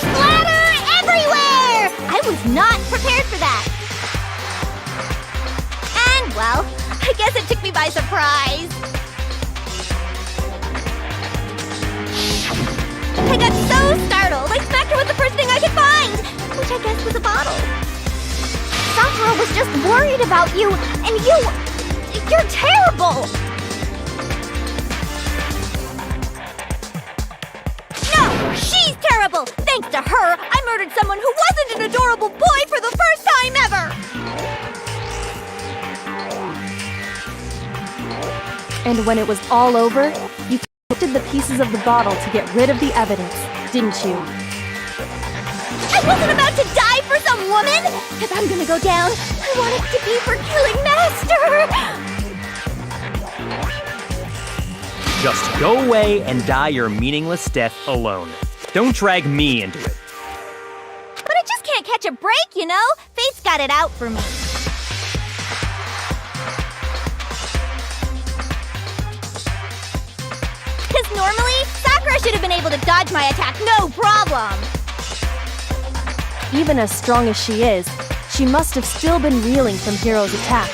splatter everywhere! I was not prepared for that. And, well, I guess it took me by surprise. I got so startled, I smacked her with the first thing I could find, which I guess was a bottle. Sakura was just worried about you, and you're terrible! No, she's terrible! Thanks to her, I murdered someone who wasn't an adorable boy for the first time ever! And when it was all over, you collected the pieces of the bottle to get rid of the evidence, didn't you? I wasn't about to die for some woman! If I'm gonna go down, I want it to be for killing Master! Just go away and die your meaningless death alone. Don't drag me into it. But I just can't catch a break, you know? Fate's got it out for me. Because normally, Sakura should have been able to dodge my attack, no problem! Even as strong as she is, she must have still been reeling from Hiro's attack.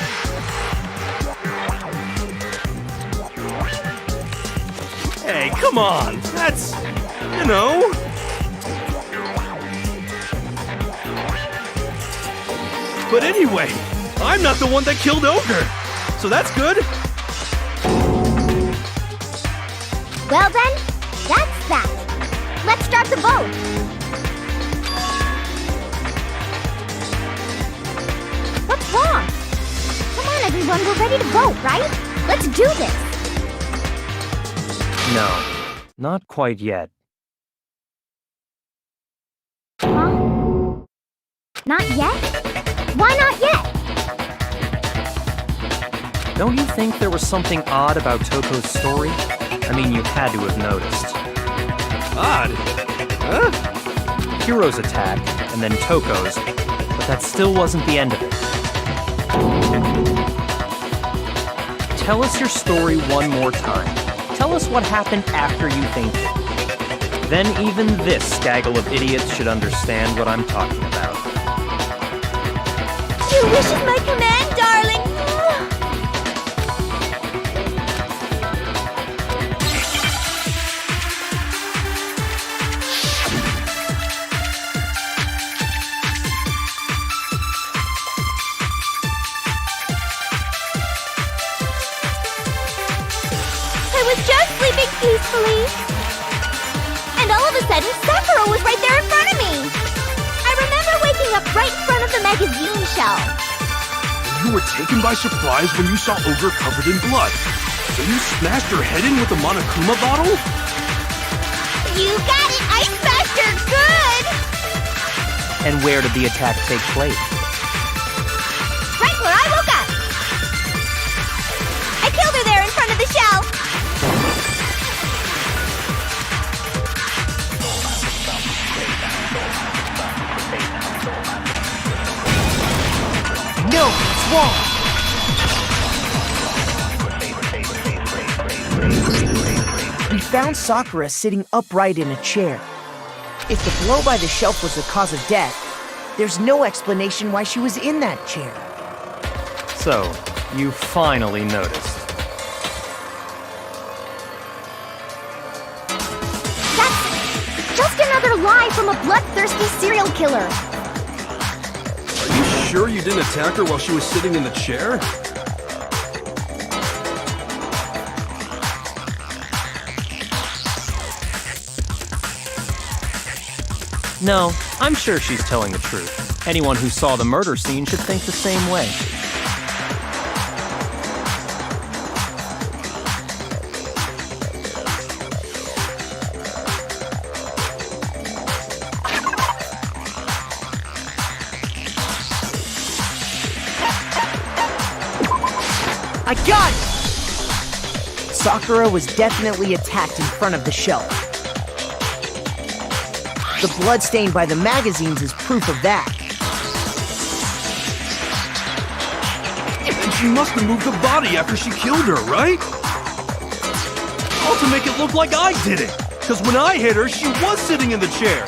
Hey, come on. That's, you know. But anyway, I'm not the one that killed Ogre. So that's good. Well then, that's that. Let's start the boat. What's wrong? Come on, everyone, we're ready to vote, right? Let's do this. No, not quite yet. Huh? Not yet? Why not yet? Don't you think there was something odd about Toko's story? I mean, you had to have noticed. Odd? Huh? Hiro's attack, and then Toko's, but that still wasn't the end of it. Tell us your story one more time. Tell us what happened after you fainted. Then even this gaggle of idiots should understand what I'm talking about. Your wish is my command, darling. I was just sleeping peacefully. And all of a sudden, Sakura was right there in front of me. I remember waking up right in front of the magazine shelf. You were taken by surprise when you saw Ogre covered in blood. So you smashed her head in with the Monokuma bottle? You got it! I smashed her good! And where did the attack take place? Right where I woke up. I killed her there in front of the shelf. No, it's wrong. We found Sakura sitting upright in a chair. If the blow by the shelf was the cause of death, there's no explanation why she was in that chair. So, you finally noticed. That's just another lie from a bloodthirsty serial killer. Are you sure you didn't attack her while she was sitting in the chair? No, I'm sure she's telling the truth. Anyone who saw the murder scene should think the same way. I got it! Sakura was definitely attacked in front of the shelf. The blood stained by the magazines is proof of that. And she must have moved the body after she killed her, right? All to make it look like I did it. Because when I hit her, she was sitting in the chair.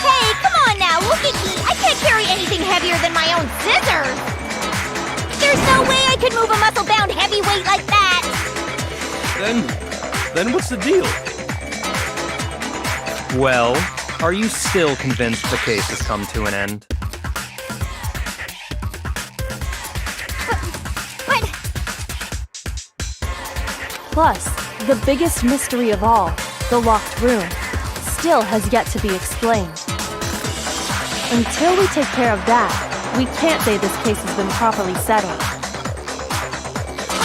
Hey, come on now, look at me. I can't carry anything heavier than my own scissors. There's no way I could move a muscle-bound heavyweight like that. Then what's the deal? Well, are you still convinced the case has come to an end? But Plus, the biggest mystery of all, the locked room, still has yet to be explained. Until we take care of that, we can't say this case has been properly settled.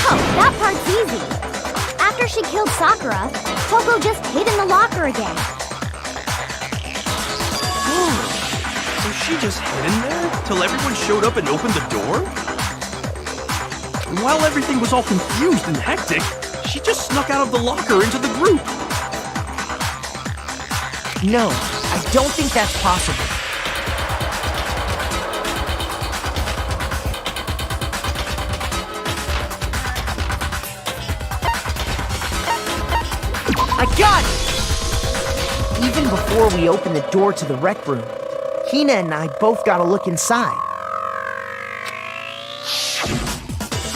oh, that part's easy. After she killed Sakura, Toko just hid in the locker again. So she just hid in there till everyone showed up and opened the door? And while everything was all confused and hectic, she just snuck out of the locker into the group. No, I don't think that's possible. I got it! Even before we opened the door to the rec room, Hina and I both got a look inside.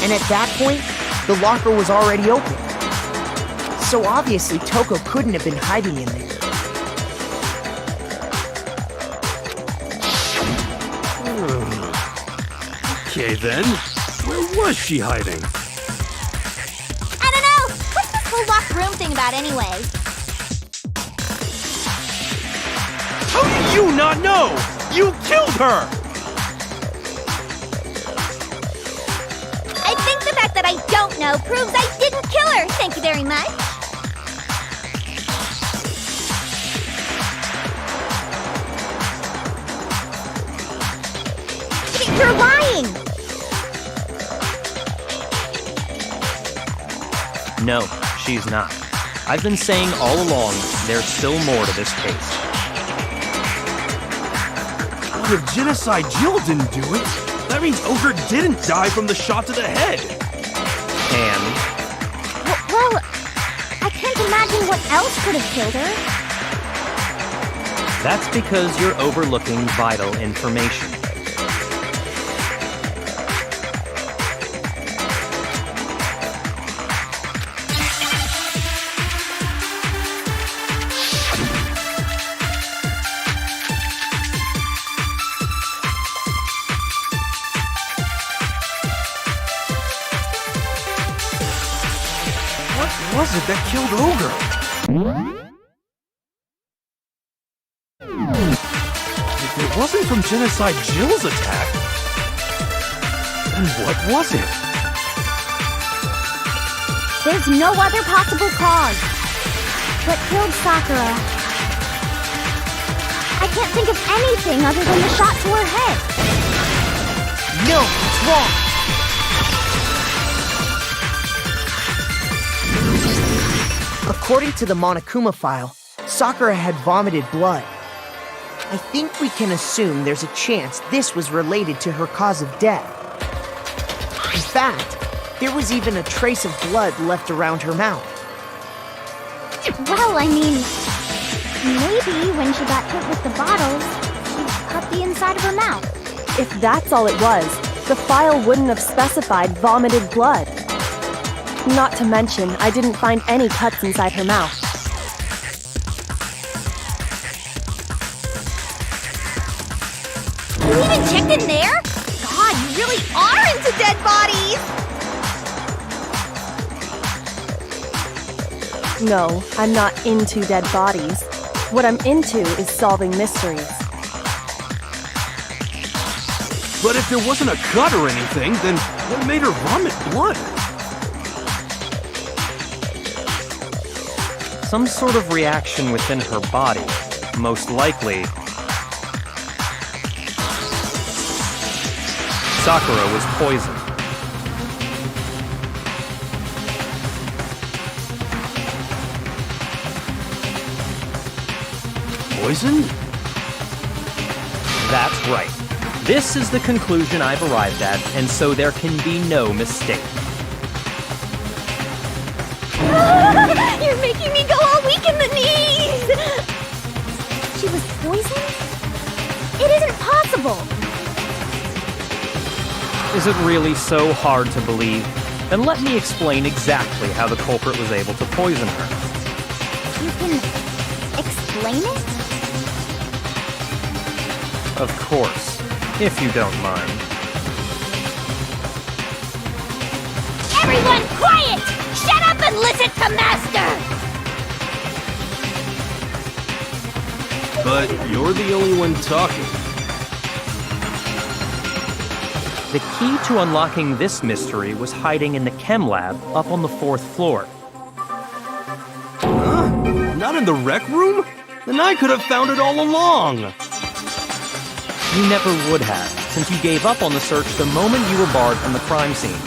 And at that point, the locker was already open. So obviously Toko couldn't have been hiding in there. Okay then, where was she hiding? I don't know. What's this whole locked room thing about anyway? How do you not know? You killed her! I think the fact that I don't know proves I didn't kill her. Thank you very much. You're lying! No, she's not. I've been saying all along, there's still more to this case. But if Genocide Jill didn't do it, that means Ogre didn't die from the shot to the head. And Well, I can't imagine what else could have killed her. that's because you're overlooking vital information. What was it that killed Ogre? If it wasn't from Genocide Jill's attack, then what was it? There's no other possible cause. What killed Sakura? I can't think of anything other than the shot to her head. No, it's wrong. According to the Monokuma file, Sakura had vomited blood. I think we can assume there's a chance this was related to her cause of death. In fact, there was even a trace of blood left around her mouth. Well, I mean, maybe when she got hit with the bottles, she cut the inside of her mouth. If that's all it was, the file wouldn't have specified vomited blood. Not to mention, I didn't find any cuts inside her mouth. You even checked in there? God, you really are into dead bodies! No, I'm not into dead bodies. What I'm into is solving mysteries. But if there wasn't a cut or anything, then what made her vomit blood? Some sort of reaction within her body, most likely. Sakura was poisoned. Poisoned? That's right. This is the conclusion I've arrived at, and so there can be no mistake. You're making me go all weak in the knees! She was poisoned? It isn't possible! Is it really so hard to believe? Then let me explain exactly how the culprit was able to poison her. You can explain it? Of course, if you don't mind. Everyone quiet! Shut up and listen to Master! But you're the only one talking. The key to unlocking this mystery was hiding in the chem lab up on the 4th floor. Huh? Not in the rec room? Then I could have found it all along. You never would have, since you gave up on the search the moment you were barred from the crime scene.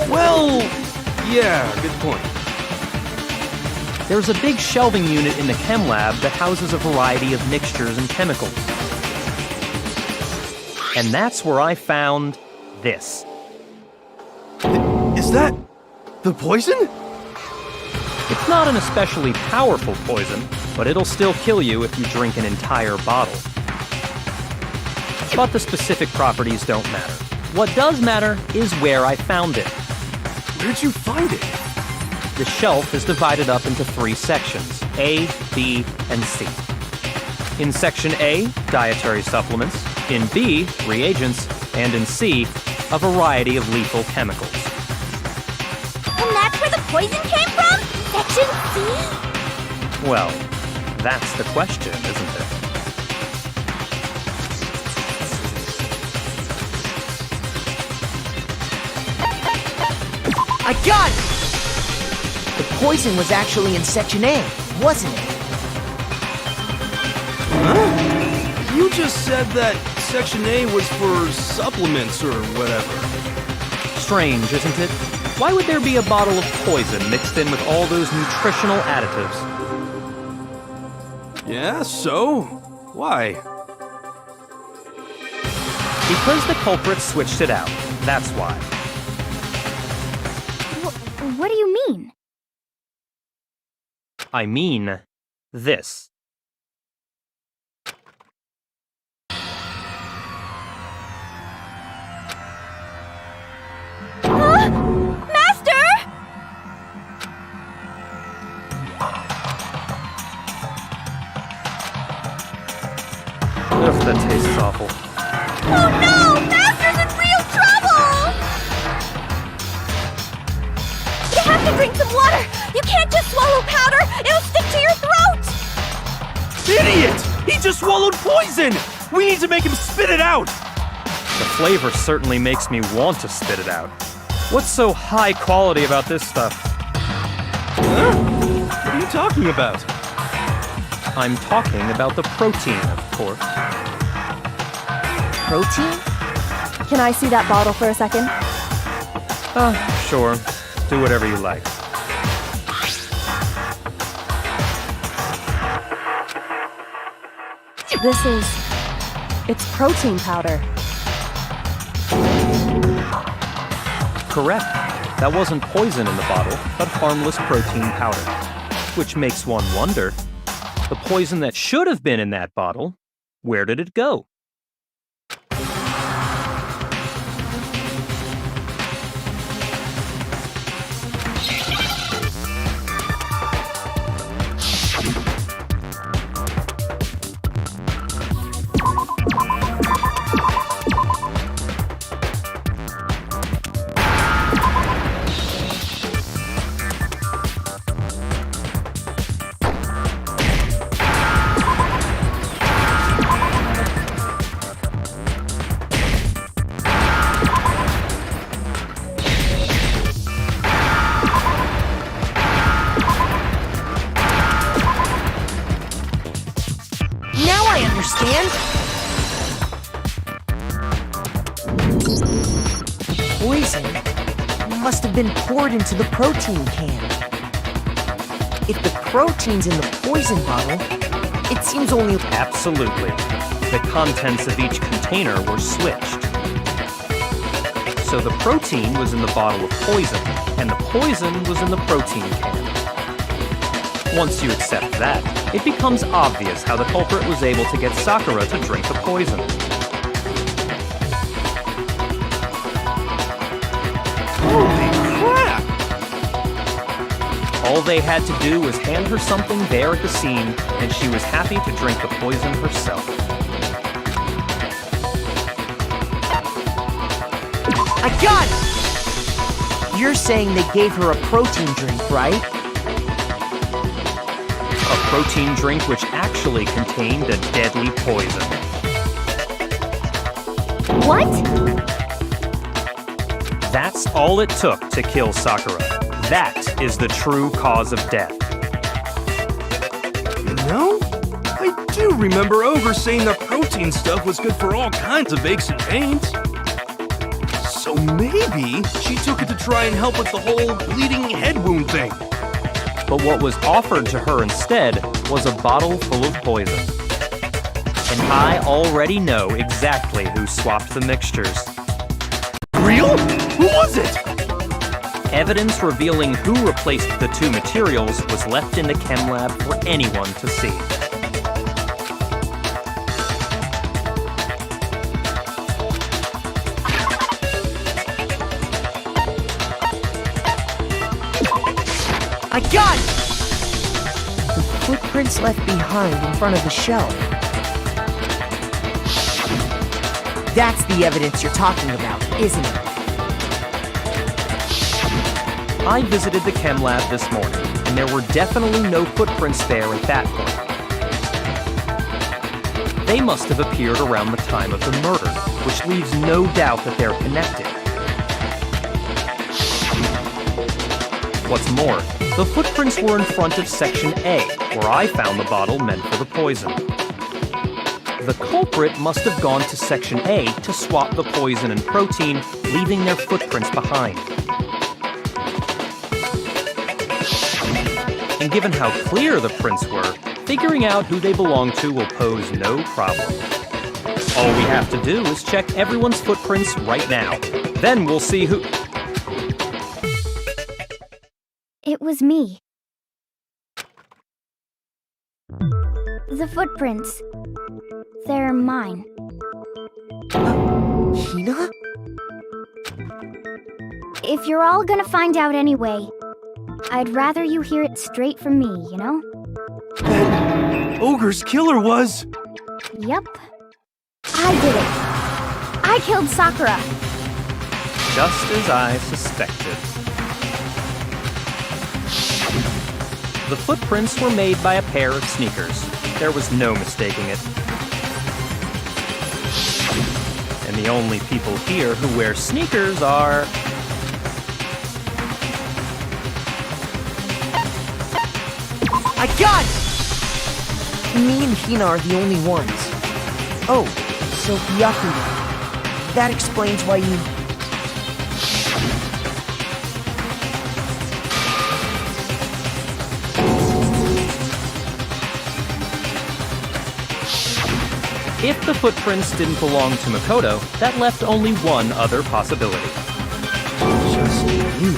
Well, yeah, good point. There's a big shelving unit in the chem lab that houses a variety of mixtures and chemicals. And that's where I found this. Is that the poison? It's not an especially powerful poison, but it'll still kill you if you drink an entire bottle. But the specific properties don't matter. What does matter is where I found it. Where'd you find it? The shelf is divided up into 3 sections, A, B, and C. In Section A, dietary supplements. In B, reagents. And in C, a variety of lethal chemicals. And that's where the poison came from? Section C? Well, that's the question, isn't it? I got it! The poison was actually in Section A, wasn't it? Huh? You just said that Section A was for supplements or whatever. Strange, isn't it? Why would there be a bottle of poison mixed in with all those nutritional additives? Yeah, so? Why? Because the culprit switched it out. That's why. What do you mean? I mean this. Master! Ugh, that tastes awful. Oh no! Master's in real trouble! You have to drink some water! You can't just swallow powder! It'll stick to your throat! Idiot! He just swallowed poison! We need to make him spit it out! The flavor certainly makes me want to spit it out. What's so high quality about this stuff? Huh? What are you talking about? I'm talking about the protein, of course. Protein? Can I see that bottle for a second? Sure. Do whatever you like. It's protein powder. Correct. That wasn't poison in the bottle, but harmless protein powder. Which makes one wonder, the poison that should have been in that bottle, where did it go? Now I understand. Poison must have been poured into the protein can. If the protein's in the poison bottle, it seems only... Absolutely. The contents of each container were switched. So the protein was in the bottle of poison, and the poison was in the protein can. Once you accept that, it becomes obvious how the culprit was able to get Sakura to drink the poison. Holy crap! All they had to do was hand her something there at the scene, and she was happy to drink the poison herself. I got it! You're saying they gave her a protein drink, right? A protein drink which actually contained a deadly poison. What? That's all it took to kill Sakura. That is the true cause of death. You know, I do remember Ogre saying the protein stuff was good for all kinds of aches and pains. So maybe she took it to try and help with the whole bleeding head wound thing. But what was offered to her instead was a bottle full of poison. And I already know exactly who swapped the mixtures. Real? Who was it? Evidence revealing who replaced the two materials was left in the chem lab for anyone to see. I got it! The footprints left behind in front of the shelf. That's the evidence you're talking about, isn't it? I visited the chem lab this morning, and there were definitely no footprints there at that point. They must have appeared around the time of the murder, which leaves no doubt that they're connected. What's more, the footprints were in front of Section A, where I found the bottle meant for the poison. The culprit must have gone to Section A to swap the poison and protein, leaving their footprints behind. And given how clear the prints were, figuring out who they belong to will pose no problem. All we have to do is check everyone's footprints right now. Then we'll see who... It was me. The footprints. They're mine. Hina? If you're all gonna find out anyway, I'd rather you hear it straight from me, you know? Ogre's killer was... Yep. I did it. I killed Sakura. Just as I suspected. The footprints were made by a pair of sneakers. There was no mistaking it. And the only people here who wear sneakers are... I got it! Me and Hina are the only ones. Oh, so Byakuya. That explains why you... If the footprints didn't belong to Makoto, that left only one other possibility. Just you.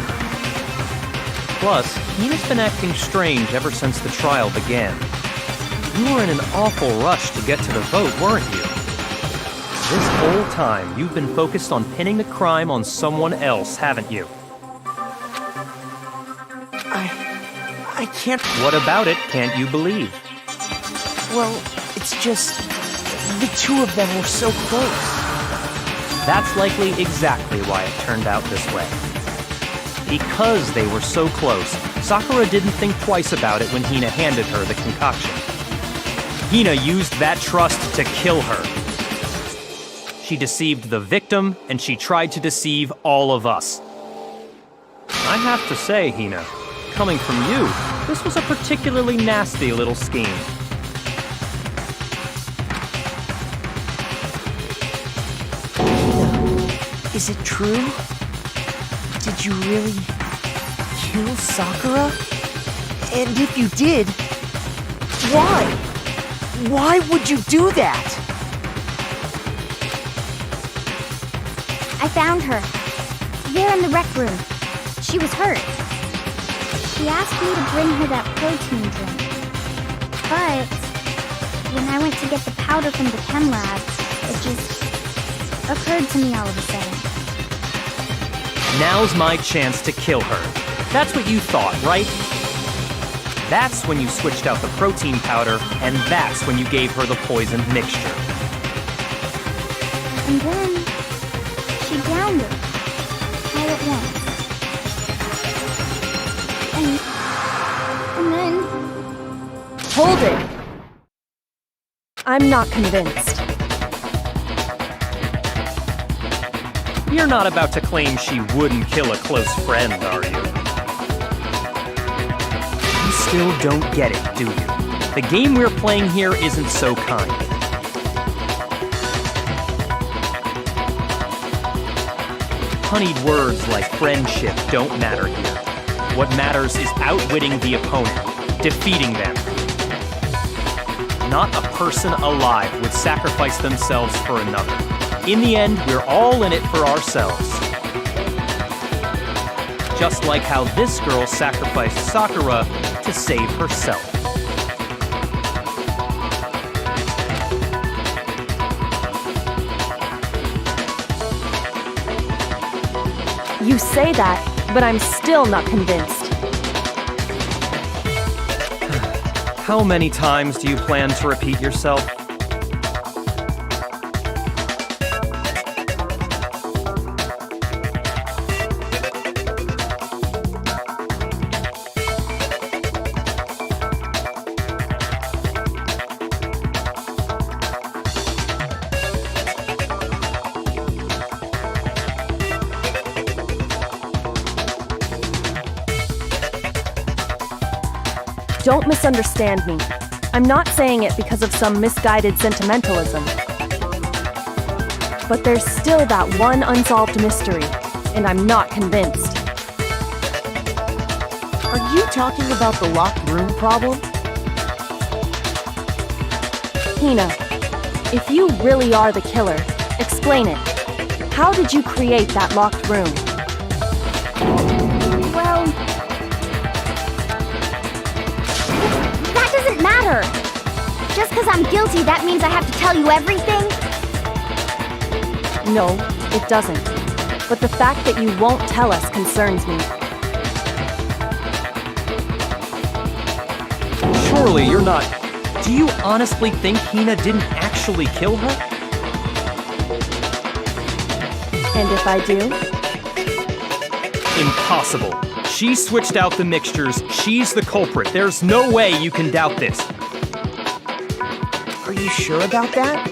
Plus, Hina's been acting strange ever since the trial began. You were in an awful rush to get to the vote, weren't you? This whole time, you've been focused on pinning the crime on someone else, haven't you? I can't... What about it can't you believe? Well, it's just... the two of them were so close. That's likely exactly why it turned out this way. Because they were so close, Sakura didn't think twice about it when Hina handed her the concoction. Hina used that trust to kill her. She deceived the victim, and she tried to deceive all of us. I have to say, Hina, coming from you, this was a particularly nasty little scheme. Is it true? Did you really kill Sakura? And if you did, why? Why would you do that? I found her. There in the rec room. She was hurt. She asked me to bring her that protein drink. But when I went to get the powder from the chem lab, it just occurred to me all of a sudden. Now's my chance to kill her. That's what you thought, right? That's when you switched out the protein powder, and that's when you gave her the poisoned mixture. And then she downed it all at once. And then... Hold it! I'm not convinced. You're not about to claim she wouldn't kill a close friend, are you? You still don't get it, do you? The game we're playing here isn't so kind. Honeyed words like friendship don't matter here. What matters is outwitting the opponent, defeating them. Not a person alive would sacrifice themselves for another. In the end, we're all in it for ourselves. Just like how this girl sacrificed Sakura to save herself. You say that, but I'm still not convinced. How many times do you plan to repeat yourself? Don't misunderstand me. I'm not saying it because of some misguided sentimentalism. But there's still that one unsolved mystery, and I'm not convinced. Are you talking about the locked room problem? Hina, if you really are the killer, explain it. How did you create that locked room? Well, that doesn't matter. Just because I'm guilty, that means I have to tell you everything? No, it doesn't. But the fact that you won't tell us concerns me. Surely you're not... Do you honestly think Hina didn't actually kill her? And if I do? Impossible. She switched out the mixtures. She's the culprit. There's no way you can doubt this. Are you sure about that?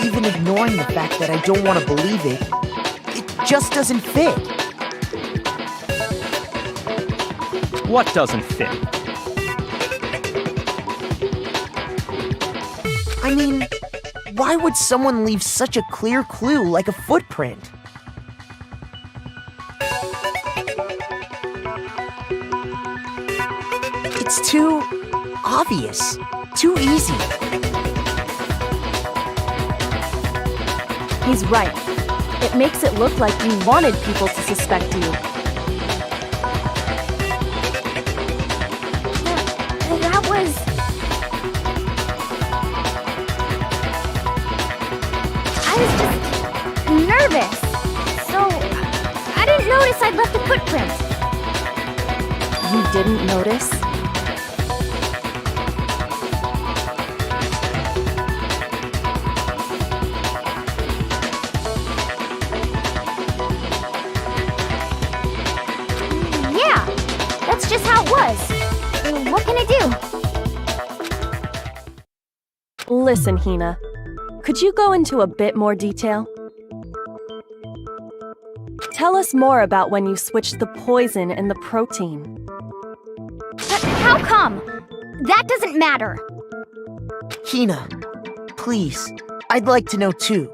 Even ignoring the fact that I don't want to believe it, it just doesn't fit. What doesn't fit? I mean, why would someone leave such a clear clue like a footprint? It's too obvious, too easy. He's right. It makes it look like you wanted people to suspect you. That was... I was just nervous. So, I didn't notice I'd left a footprint. You didn't notice? Yeah, that's just how it was. What can I do? Listen, Hina. Could you go into a bit more detail? Tell us more about when you switched the poison and the protein. How come? That doesn't matter. Hina, please, I'd like to know too.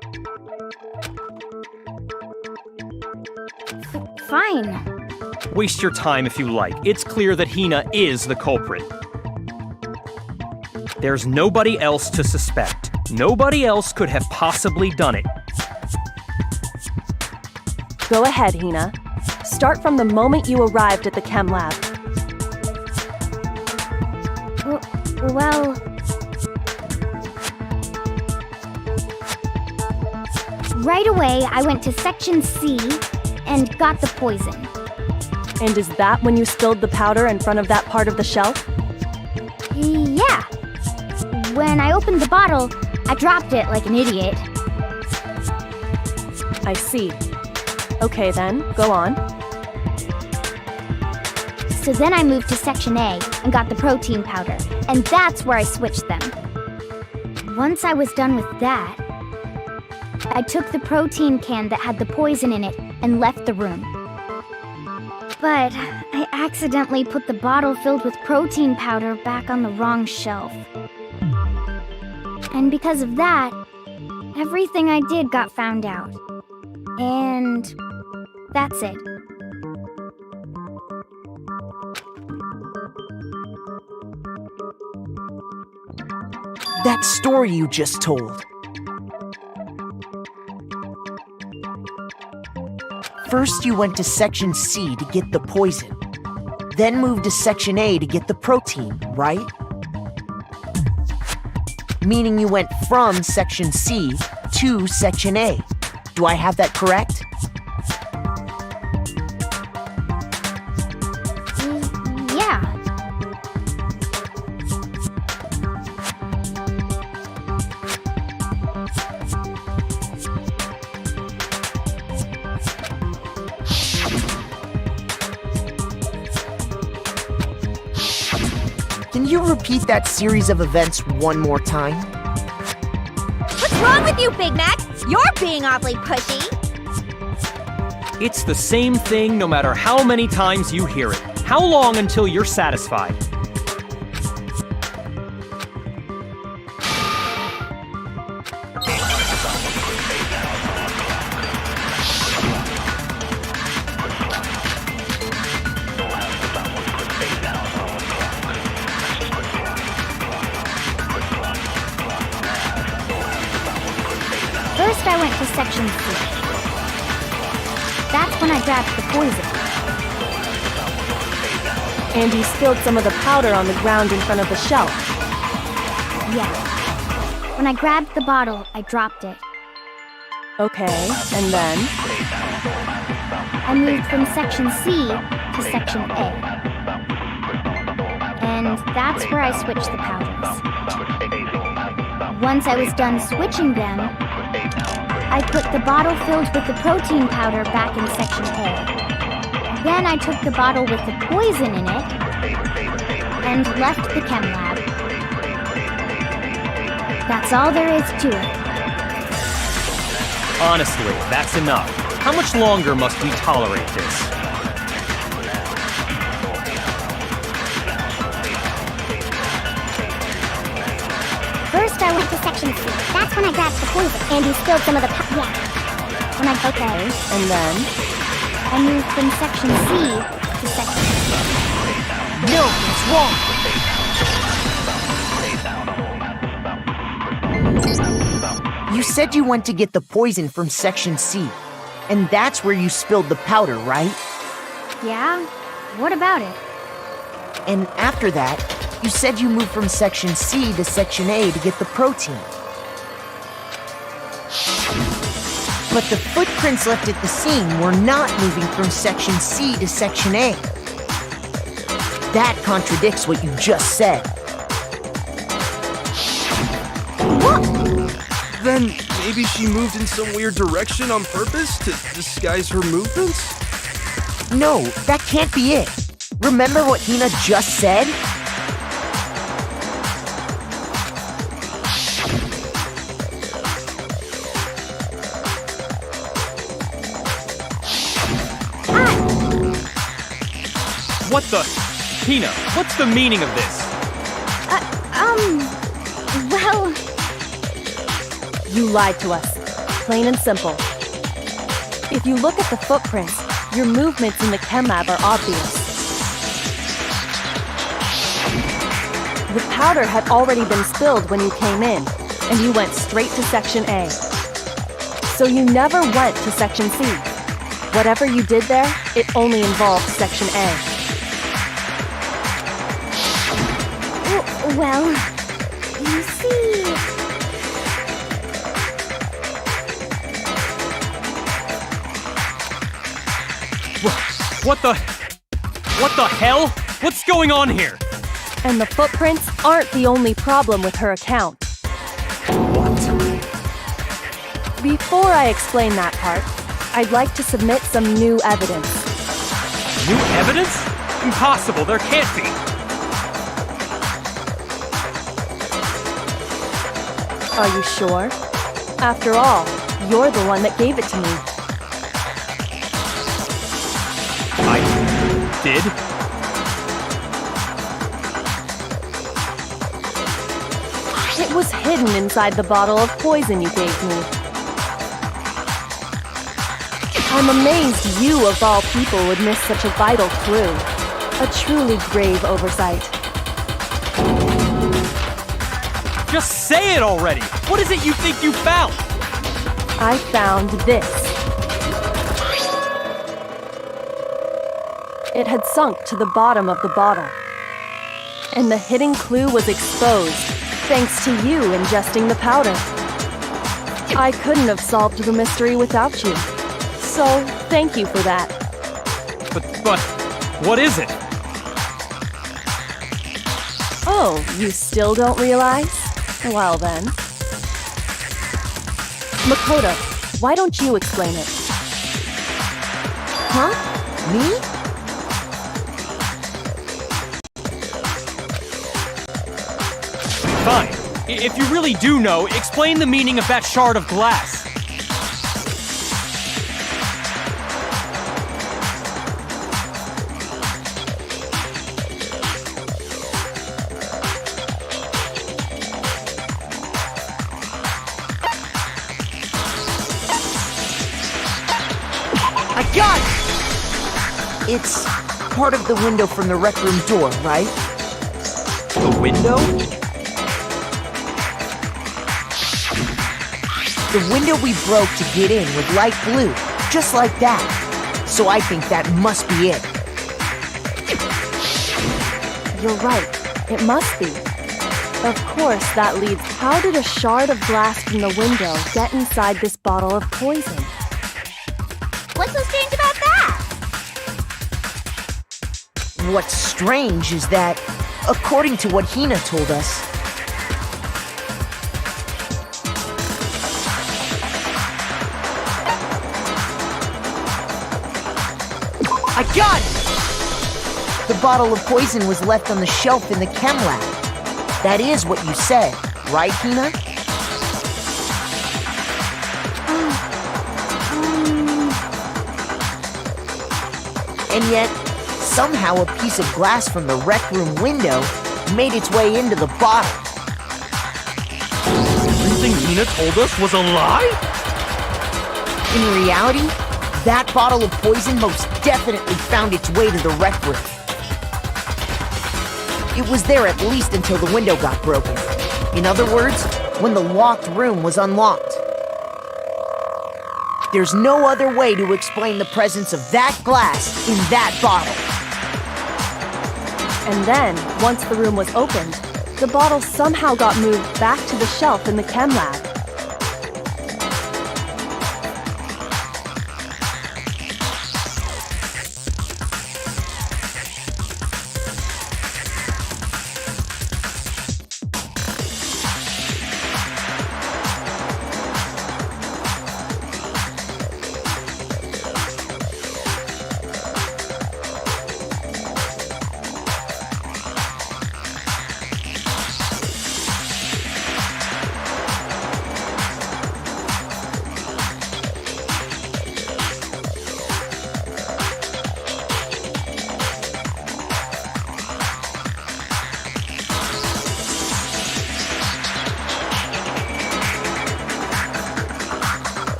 Fine. Waste your time if you like. It's clear that Hina is the culprit. There's nobody else to suspect. Nobody else could have possibly done it. Go ahead, Hina. Start from the moment you arrived at the chem lab. Well... Right away, I went to Section C and got the poison. And is that when you spilled the powder in front of that part of the shelf? Yeah. When I opened the bottle, I dropped it like an idiot. I see. Okay then, go on. So then I moved to Section A and got the protein powder, and that's where I switched them. Once I was done with that, I took the protein can that had the poison in it and left the room. But I accidentally put the bottle filled with protein powder back on the wrong shelf. And because of that, everything I did got found out. And that's it. That story you just told. First you went to Section C to get the poison, then moved to Section A to get the protein, right? Meaning you went from Section C to Section A. Do I have that correct? Yeah. Can you repeat that series of events one more time? What's wrong with you, Big Mac? You're being awfully pushy. It's the same thing no matter how many times you hear it. How long until you're satisfied? First, I went to section 3. That's when I grabbed the poison. And you spilled some of the powder on the ground in front of the shelf. Yeah. When I grabbed the bottle, I dropped it. Okay, and then? I moved from section C to section A. And that's where I switched the powders. Once I was done switching them, I put the bottle filled with the protein powder back in section A. Then I took the bottle with the poison in it and left the chem lab. That's all there is to it. Honestly, that's enough. How much longer must we tolerate this? First, I went to section C. That's when I grabbed the poison. And you spilled some of the yeah. When I okay. And then? I moved from section C to section A. No, it's wrong! You said you went to get the poison from section C, and that's where you spilled the powder, right? Yeah? What about it? And after that, you said you moved from section C to section A to get the protein. But the footprints left at the scene were not moving from section C to section A. That contradicts what you just said. What? Then maybe she moved in some weird direction on purpose to disguise her movements? No, that can't be it. Remember what Hina just said? What the? Hina, what's the meaning of this? Well... You lied to us. Plain and simple. If you look at the footprints, your movements in the chem lab are obvious. The powder had already been spilled when you came in, and you went straight to section A. So you never went to section C. Whatever you did there, it only involved section A. Well, you see... What the hell? What's going on here? And the footprints aren't the only problem with her account. Before I explain that part, I'd like to submit some new evidence. New evidence? Impossible, there can't be. Are you sure? After all, you're the one that gave it to me. I did? It was hidden inside the bottle of poison you gave me. I'm amazed you, of all people, would miss such a vital clue. A truly grave oversight. Just say it already! What is it you think you found? I found this. It had sunk to the bottom of the bottle. And the hidden clue was exposed, thanks to you ingesting the powder. I couldn't have solved the mystery without you. So, thank you for that. But, what is it? Oh, you still don't realize? Well then. Makoto, why don't you explain it? Huh? Me? Fine. If you really do know, explain the meaning of that shard of glass. It's part of the window from the rec room door, right? The window? The window we broke to get in with light blue, just like that. So I think that must be it. You're right. It must be. Of course, that leads. How did a shard of glass from the window get inside this bottle of poison? What's so strange about that? What's strange is that, according to what Hina told us, I got it! The bottle of poison was left on the shelf in the chem lab. That is what you said, right, Hina? And yet, somehow a piece of glass from the rec room window made its way into the bottle. Everything Hina told us was a lie? In reality, that bottle of poison most definitely found its way to the rec room. It was there at least until the window got broken. In other words, when the locked room was unlocked. There's no other way to explain the presence of that glass in that bottle. And then, once the room was opened, the bottle somehow got moved back to the shelf in the chem lab.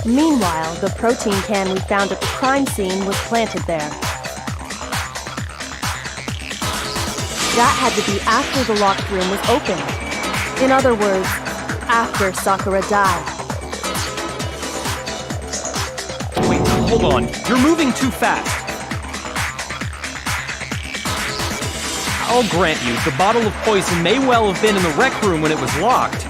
Meanwhile, the protein can we found at the crime scene was planted there. That had to be after the locked room was opened. In other words, after Sakura died. Wait, hold on. You're moving too fast. I'll grant you, the bottle of poison may well have been in the rec room when it was locked.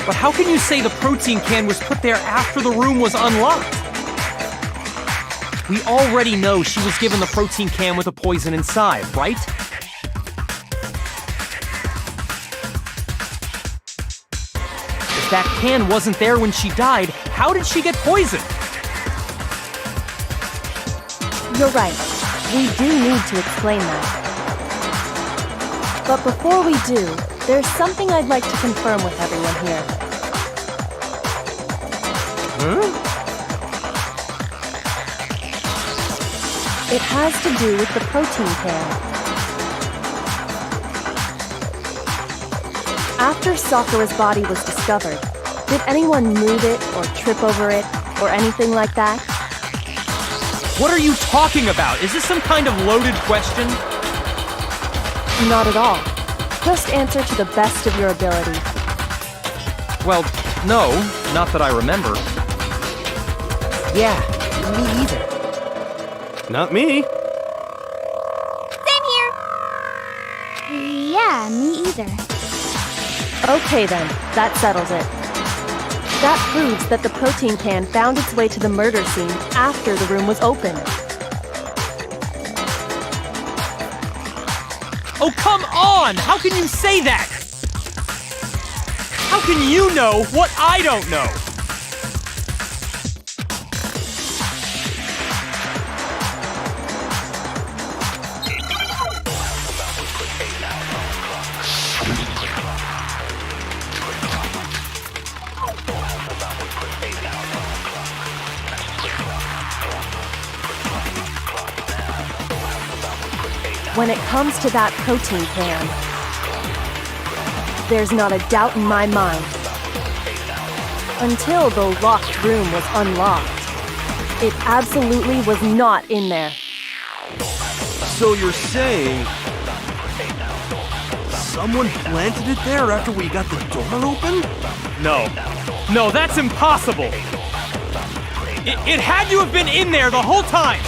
But how can you say the protein can was put there after the room was unlocked? We already know she was given the protein can with the poison inside, right? If that can wasn't there when she died, how did she get poisoned? You're right. We do need to explain that. But before we do, there's something I'd like to confirm with everyone here. Huh? It has to do with the protein can. After Sakura's body was discovered, did anyone move it or trip over it or anything like that? What are you talking about? Is this some kind of loaded question? Not at all. Just answer to the best of your ability. Well, no, not that I remember. Yeah, me either. Not me. Same here. Yeah, me either. Okay then, that settles it. That proves that the protein can found its way to the murder scene after the room was opened. Oh, come on! How can you say that? How can you know what I don't know? When it comes to that protein can, there's not a doubt in my mind. Until the locked room was unlocked, it absolutely was not in there. So you're saying someone planted it there after we got the door open? No. No, that's impossible! It had to have been in there the whole time!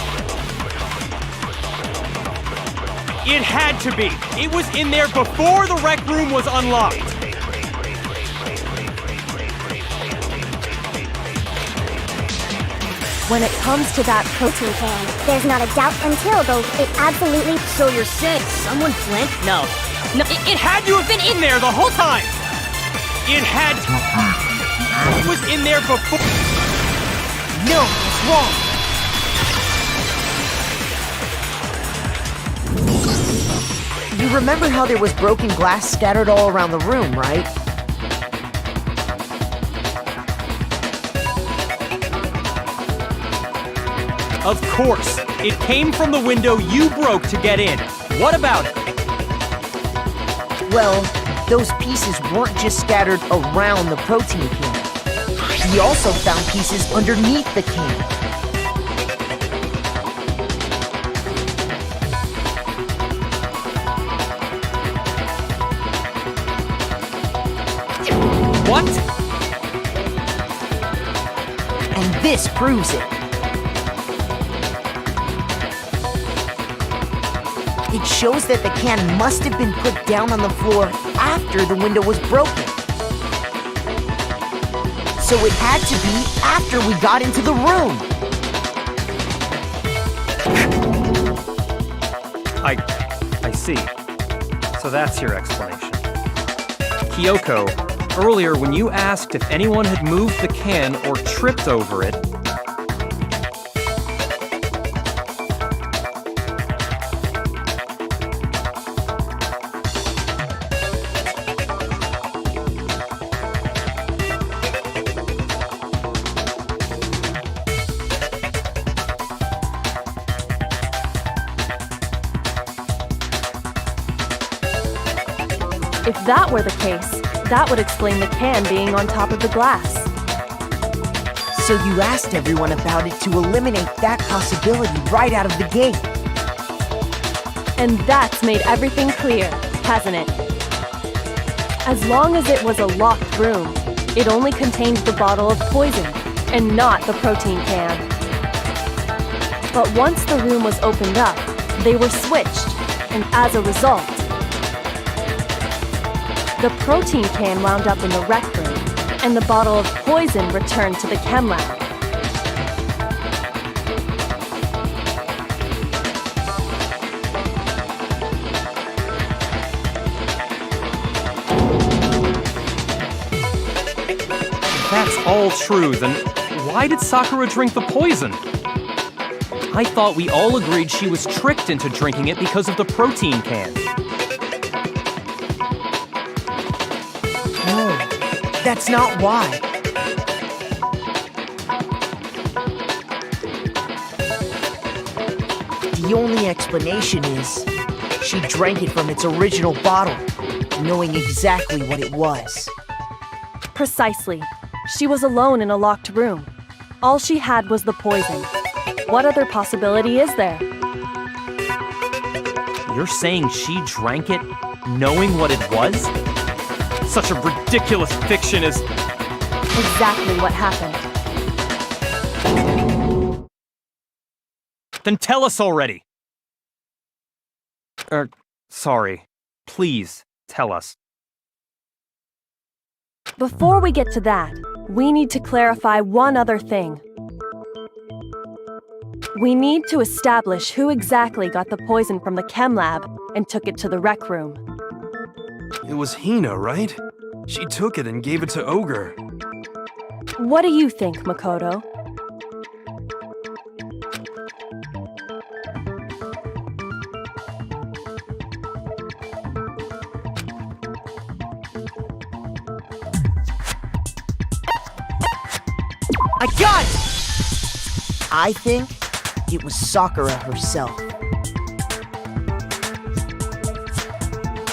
It had to be! It was in there before the rec room was unlocked! When it comes to that protein can, There's not a doubt until, though, it absolutely... So you're saying someone planted? No. No, It had to have been in there the whole time! It had to... It was in there before... No, it's wrong. You remember how there was broken glass scattered all around the room, right? Of course! It came from the window you broke to get in. What about it? Well, those pieces weren't just scattered around the protein can. We also found pieces underneath the can. What? And this proves it. It shows that the can must have been put down on the floor after the window was broken. So it had to be after we got into the room. I see. So that's your explanation. Kyoko, earlier when you asked if anyone had moved the can or tripped over it, if that were the case, that would explain the can being on top of the glass. So you asked everyone about it to eliminate that possibility right out of the gate. And that's made everything clear, hasn't it? As long as it was a locked room, it only contained the bottle of poison, and not the protein can. But once the room was opened up, They were switched, and as a result, the protein can wound up in the rec room, and the bottle of poison returned to the chem lab. If that's all true, then why did Sakura drink the poison? I thought we all agreed she was tricked into drinking it because of the protein can. No, that's not why. The only explanation is she drank it from its original bottle, knowing exactly what it was. Precisely. She was alone in a locked room. All she had was the poison. What other possibility is there? You're saying she drank it knowing what it was? Such a ridiculous fiction is... Exactly what happened. Then tell us already! Sorry. Please, tell us. Before we get to that, we need to clarify one other thing. We need to establish who exactly got the poison from the chem lab and took it to the rec room. It was Hina, right? She took it and gave it to Ogre. What do you think, Makoto? I got it! I think it was Sakura herself.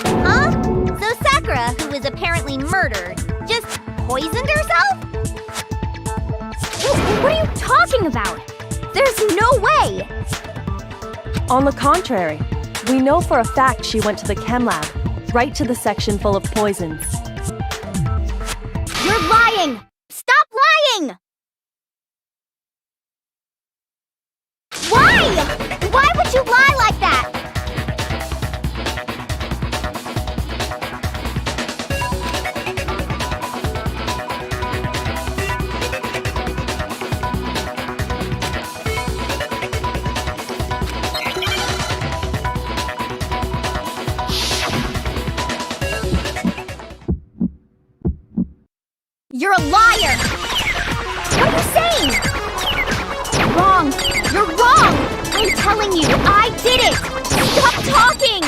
Huh? So Sakura, who was apparently murdered, just poisoned herself? What are you talking about? There's no way! On the contrary, we know for a fact she went to the chem lab, right to the section full of poisons. You're lying! Stop lying! Why? Why would you lie like that? You're a liar! What are you saying? Wrong! You're wrong! I'm telling you, I did it! Stop talking!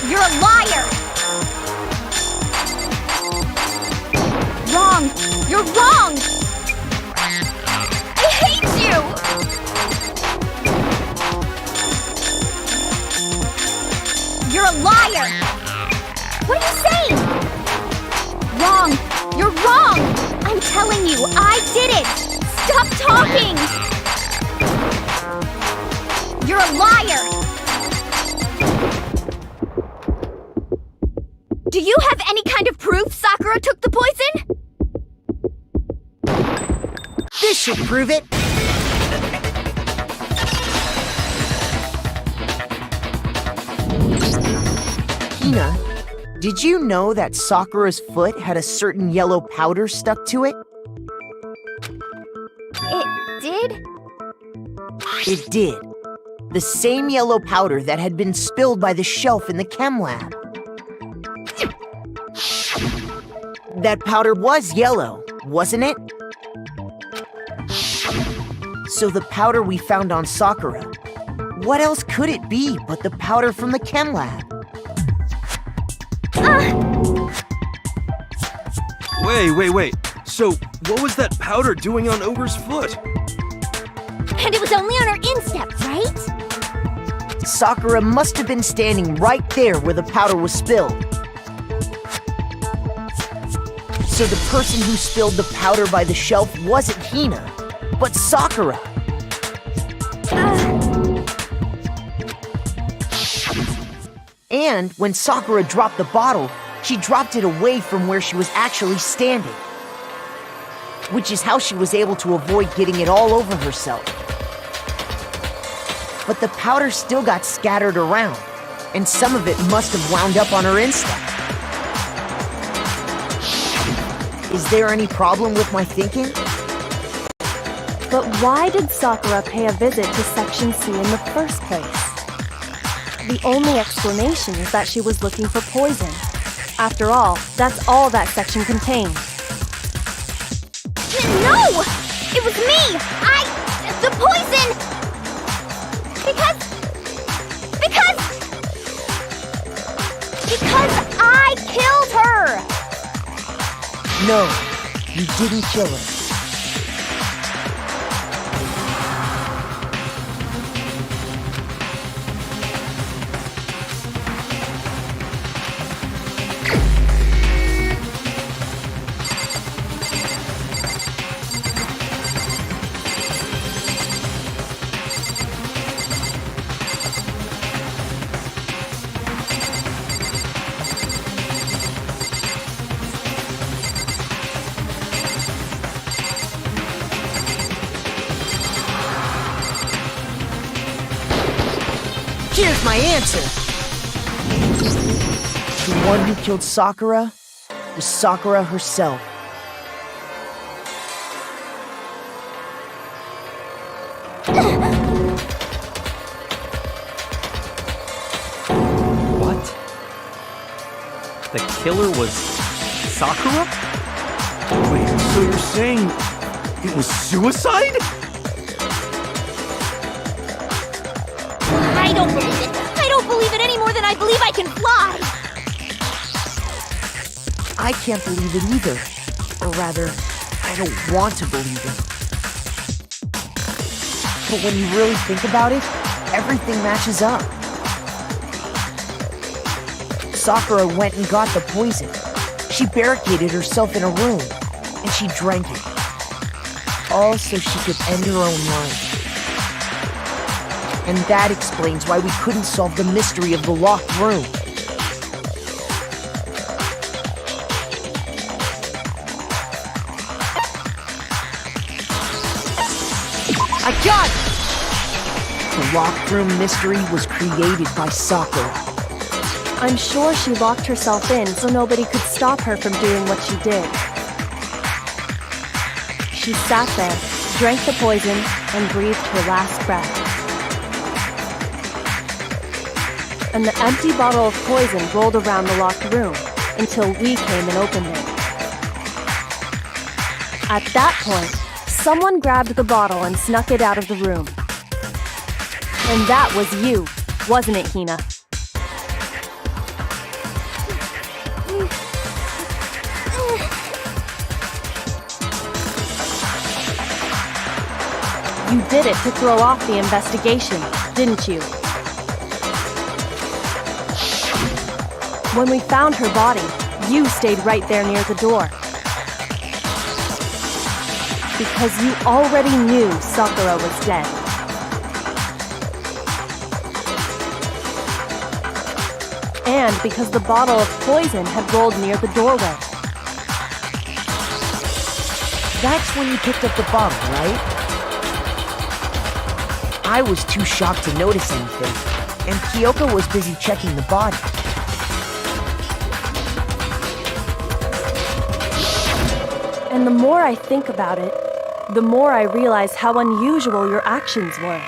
You're a liar! Wrong! You're wrong! I hate you! You're a liar! What are you saying? Wrong! You're wrong! I'm telling you, I did it! Stop talking! You're a liar! Do you have any kind of proof Sakura took the poison? This should prove it! Hina, did you know that Sakura's foot had a certain yellow powder stuck to it? It did? It did. The same yellow powder that had been spilled by the shelf in the chem lab. That powder was yellow, wasn't it? So the powder we found on Sakura, what else could it be but the powder from the chem lab? Wait. So, what was that powder doing on Ogre's foot? And it was only on her instep, right? Sakura must have been standing right there where the powder was spilled. So the person who spilled the powder by the shelf wasn't Hina, but Sakura. And when Sakura dropped the bottle, she dropped it away from where she was actually standing. Which is how she was able to avoid getting it all over herself. but the powder still got scattered around, and some of it must have wound up on her instep. Is there any problem with my thinking? But why did Sakura pay a visit to Section C in the first place? The only explanation is that she was looking for poison. After all, that's all that section contained. No! It was me! The poison! Because I killed her! No, you didn't kill her. Here's my answer! The one who killed Sakura was Sakura herself. What? The killer was Sakura? Wait, so you're saying it was suicide? I don't believe it. I don't believe it any more than I believe I can fly. I can't believe it either. Or rather, I don't want to believe it. But when you really think about it, everything matches up. Sakura went and got the poison. She barricaded herself in a room, and she drank it. All so she could end her own life. And that explains why we couldn't solve the mystery of the locked room. I got it! The locked room mystery was created by Sakura. I'm sure she locked herself in so nobody could stop her from doing what she did. She sat there, drank the poison, and breathed her last breath. And the empty bottle of poison rolled around the locked room until we came and opened it. At that point, someone grabbed the bottle and snuck it out of the room. And that was you, wasn't it, Hina? You did it to throw off the investigation, didn't you? When we found her body, you stayed right there near the door. Because you already knew Sakura was dead. And because the bottle of poison had rolled near the doorway. That's when you picked up the bottle, right? I was too shocked to notice anything, and Kyoko was busy checking the body. And the more I think about it, the more I realize how unusual your actions were.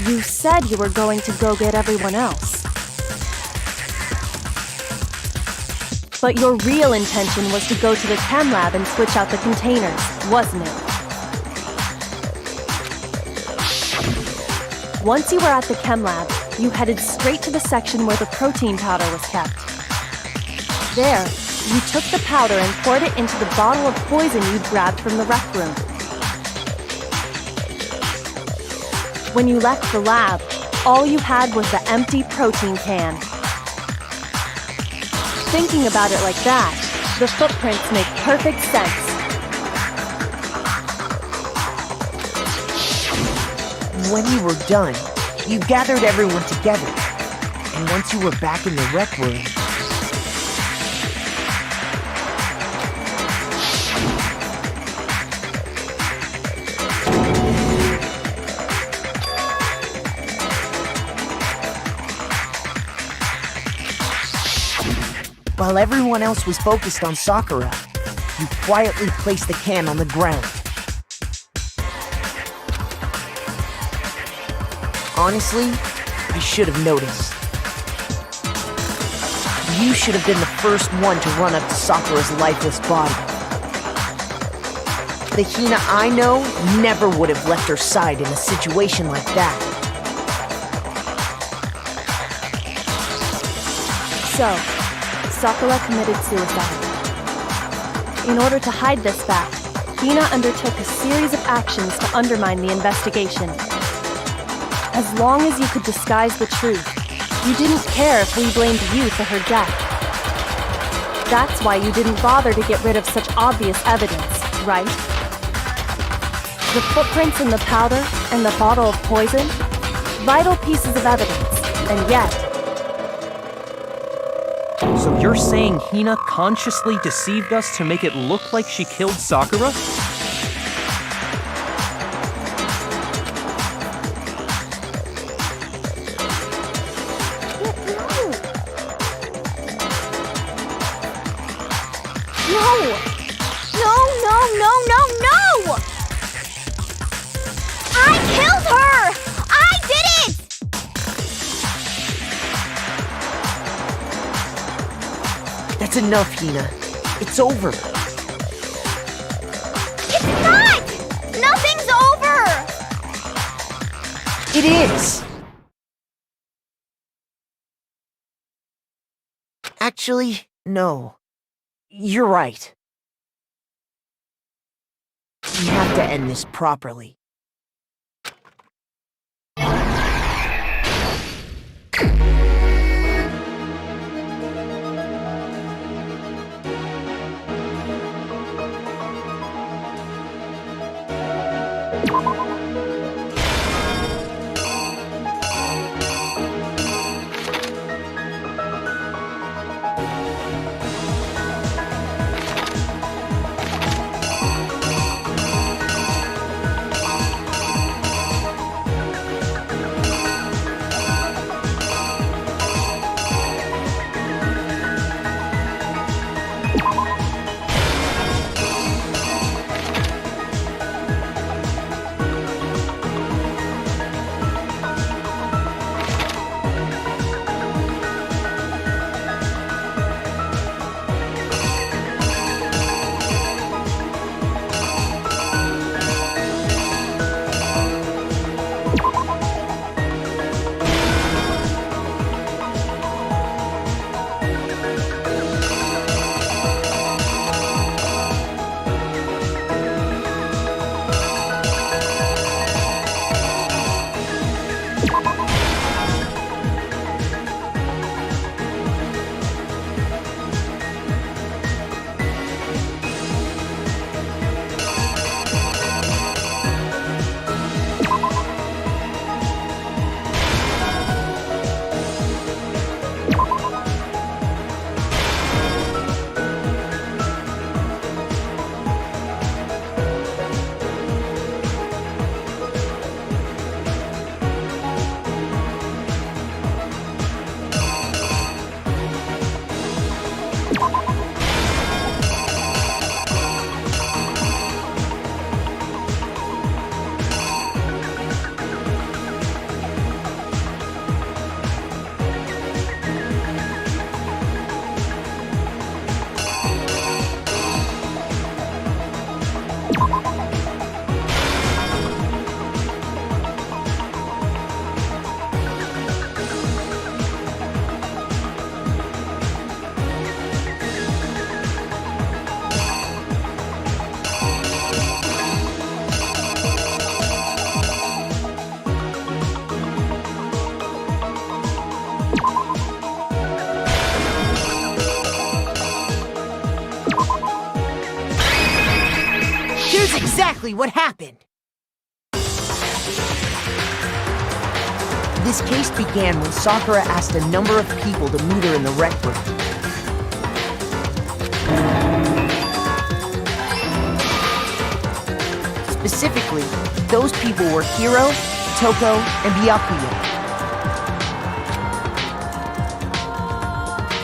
You said you were going to go get everyone else. But your real intention was to go to the chem lab and switch out the containers, wasn't it? Once you were at the chem lab, you headed straight to the section where the protein powder was kept. There, you took the powder and poured it into the bottle of poison you'd grabbed from the rec room. When you left the lab, all you had was the empty protein can. Thinking about it like that, the footprints make perfect sense. When you were done, you gathered everyone together. And once you were back in the rec room... While everyone else was focused on Sakura, you quietly placed the can on the ground. Honestly, I should have noticed. You should have been the first one to run up to Sakura's lifeless body. The Hina I know never would have left her side in a situation like that. So, Sakura committed suicide. In order to hide this fact, Hina undertook a series of actions to undermine the investigation. As long as you could disguise the truth, you didn't care if we blamed you for her death. That's why you didn't bother to get rid of such obvious evidence, right? The footprints in the powder and the bottle of poison? Vital pieces of evidence, and yet... So you're saying Hina consciously deceived us to make it look like she killed Sakura? No! I killed her! I did it! That's enough, Hina. It's over. It's not! Nothing's over! It is! Actually, no. You're right. We have to end this properly. Here's exactly what happened. This case began when Sakura asked a number of people to meet her in the rec room. Specifically, those people were Hiro, Toko, and Byakuya.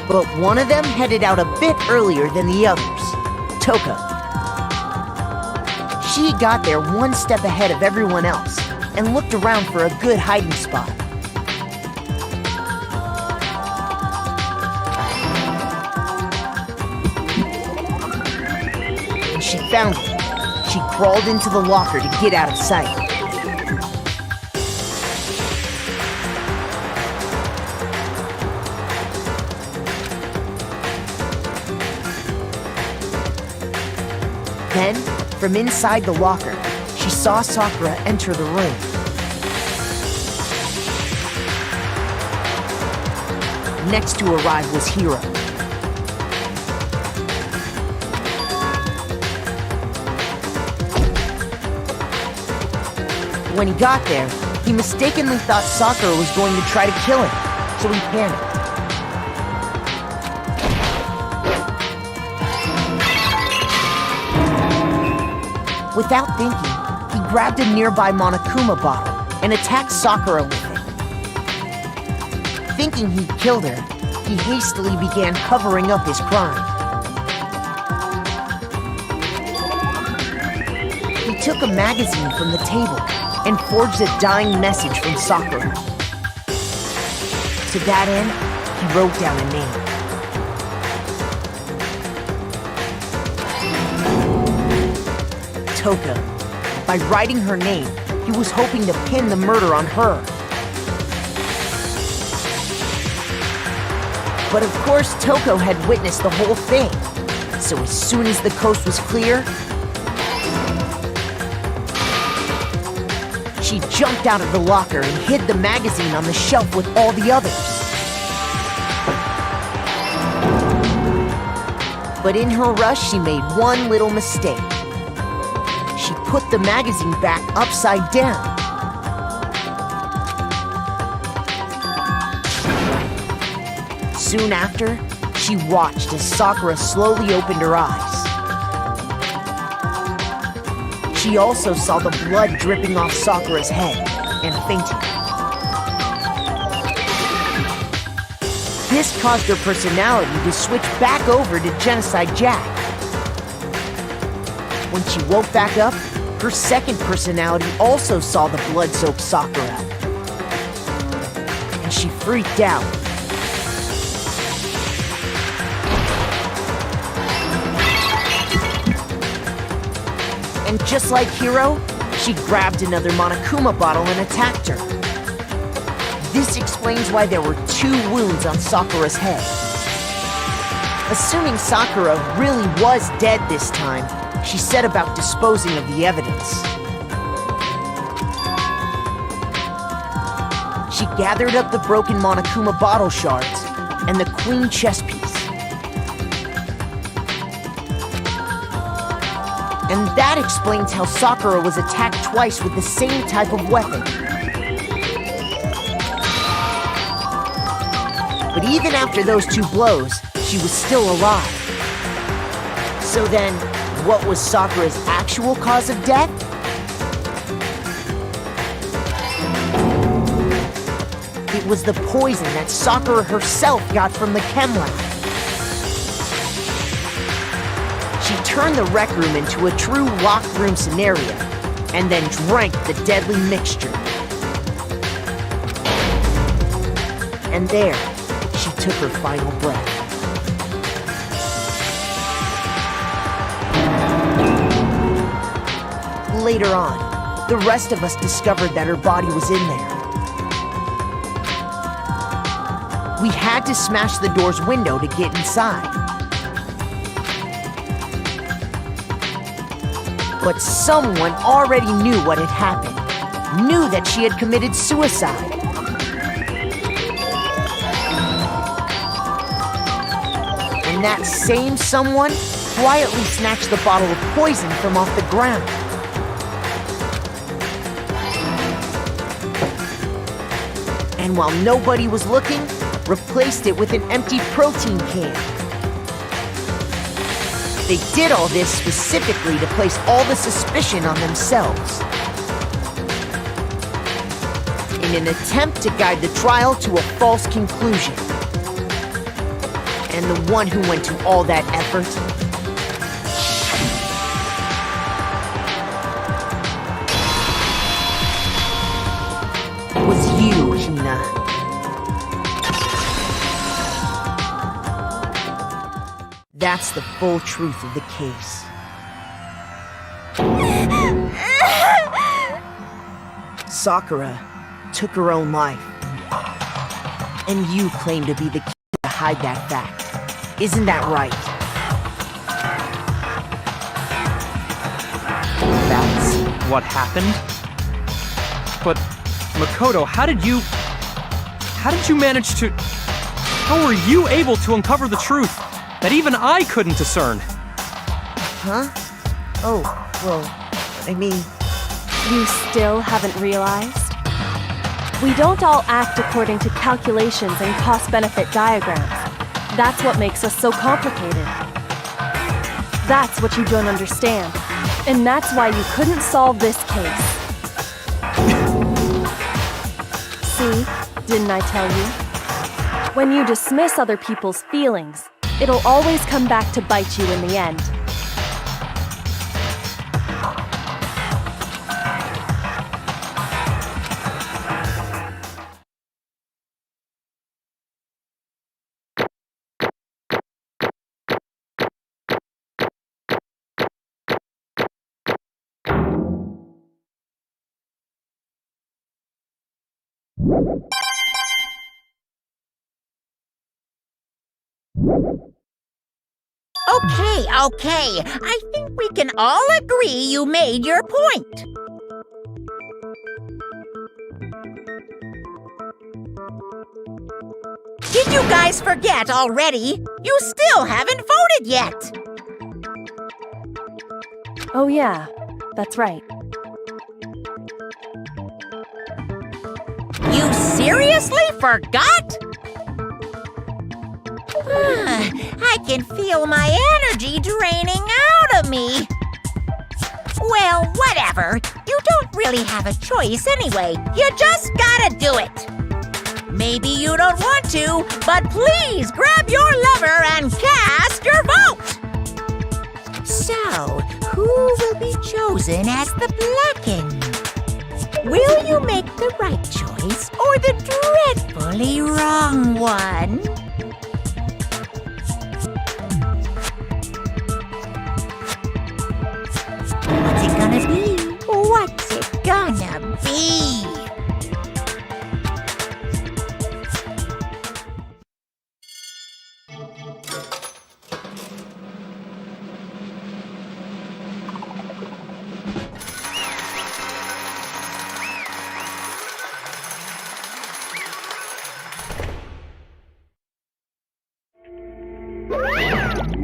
But one of them headed out a bit earlier than the others, Toko. She got there one step ahead of everyone else and looked around for a good hiding spot. And she found it. She crawled into the locker to get out of sight. Then, from inside the locker, she saw Sakura enter the room. Next to arrive was Hiro. When he got there, he mistakenly thought Sakura was going to try to kill him, so he panicked. Without thinking, he grabbed a nearby Monokuma bottle and attacked Sakura with it. Thinking he'd killed her, he hastily began covering up his crime. He took a magazine from the table and forged a dying message from Sakura. To that end, he wrote down a name. Toko. By writing her name, he was hoping to pin the murder on her. But of course, Toko had witnessed the whole thing. So as soon as the coast was clear, she jumped out of the locker and hid the magazine on the shelf with all the others. But in her rush, she made one little mistake. She put the magazine back upside down. Soon after, she watched as Sakura slowly opened her eyes. She also saw the blood dripping off Sakura's head and fainted. This caused her personality to switch back over to Genocide Jack. When she woke back up, her second personality also saw the blood-soaked Sakura. And she freaked out. And just like Hiro, she grabbed another Monokuma bottle and attacked her. This explains why there were 2 wounds on Sakura's head. Assuming Sakura really was dead this time, she set about disposing of the evidence. She gathered up the broken Monokuma bottle shards and the queen chess piece. And that explains how Sakura was attacked twice with the same type of weapon. But even after those 2 blows, she was still alive. So then, what was Sakura's actual cause of death? It was the poison that Sakura herself got from the chem lab. She turned the rec room into a true locked room scenario, and then drank the deadly mixture. And there, she took her final breath. Later on, the rest of us discovered that her body was in there. We had to smash the door's window to get inside. But someone already knew what had happened, knew that she had committed suicide. And that same someone quietly snatched the bottle of poison from off the ground. And while nobody was looking, replaced it with an empty protein can. They did all this specifically to place all the suspicion on themselves, in an attempt to guide the trial to a false conclusion. And the one who went to all that effort was you, Hina. That's the full truth of the case. Sakura took her own life. And you claim to be the key to hide that fact. Isn't that right? That's what happened? But, Makoto, how did you manage to... How were you able to uncover the truth that even I couldn't discern? Huh? Oh, well, I mean... You still haven't realized? We don't all act according to calculations and cost-benefit diagrams. That's what makes us so complicated. That's what you don't understand. And that's why you couldn't solve this case. See? Didn't I tell you? When you dismiss other people's feelings, it'll always come back to bite you in the end. Okay. I think we can all agree you made your point. Did you guys forget already? You still haven't voted yet. Oh yeah, that's right. You seriously forgot? I can feel my energy draining out of me. Well, whatever. You don't really have a choice anyway. You just gotta do it. Maybe you don't want to, but please grab your lever and cast your vote. So, who will be chosen as the blackened? Will you make the right choice or the dreadfully wrong one? What's it gonna be? What's it gonna be?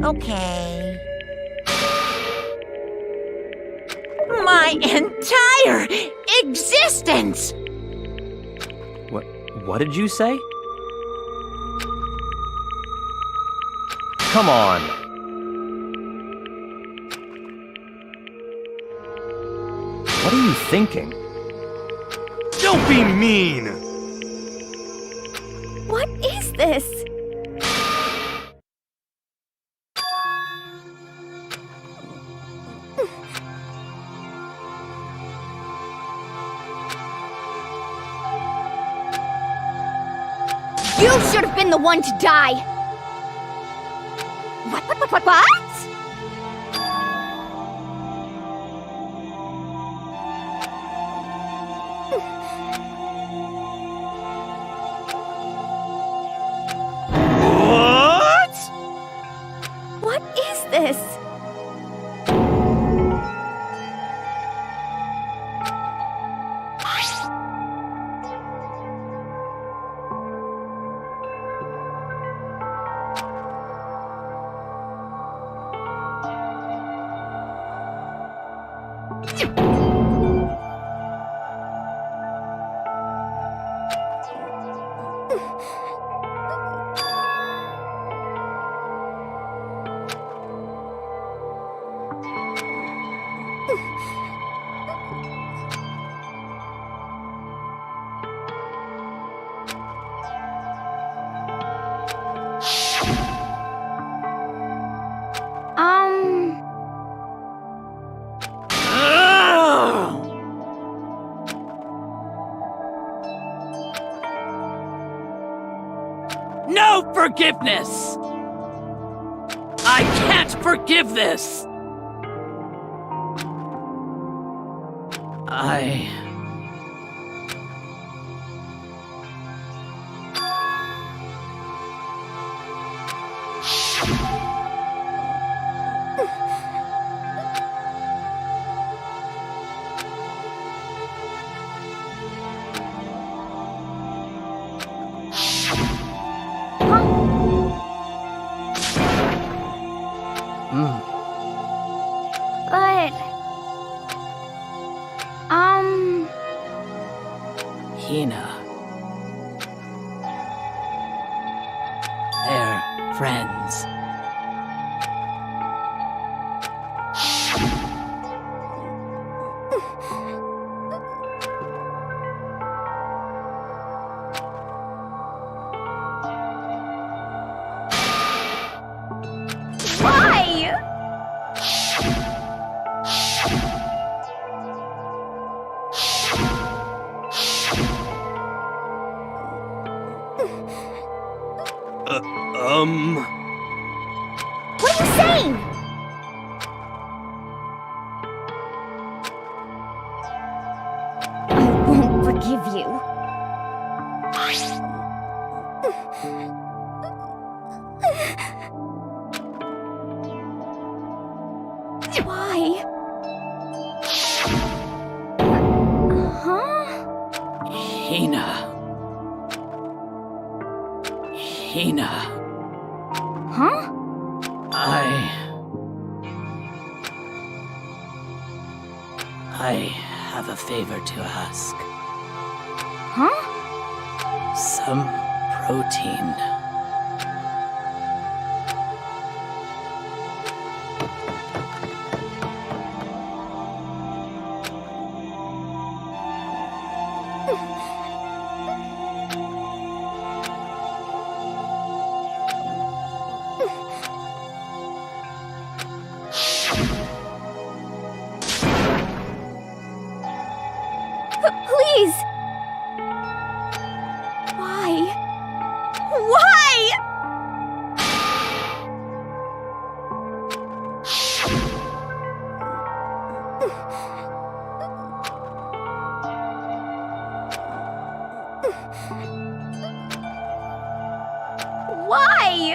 Okay. My entire existence! What did you say? Come on. What are you thinking? Don't be mean! What is this? You should have been the one to die! What? What? What is this? no forgiveness! I can't forgive this! But... Hina. They're friends. Why? What are you saying? I won't forgive you. Why? Huh? Hina. Huh? I have a favor to ask. Huh? Some protein. Please! Why? Why? Why?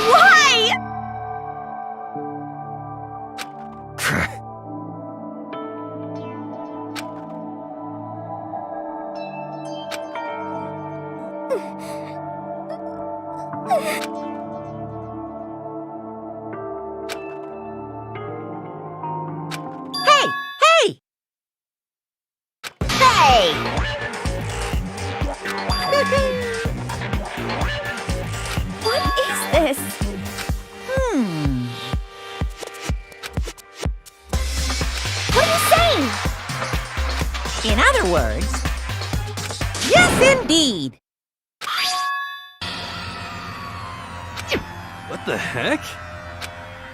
Why? Hey! Hey! Hey! What is this? What are you saying? In other words, yes, indeed. What the heck?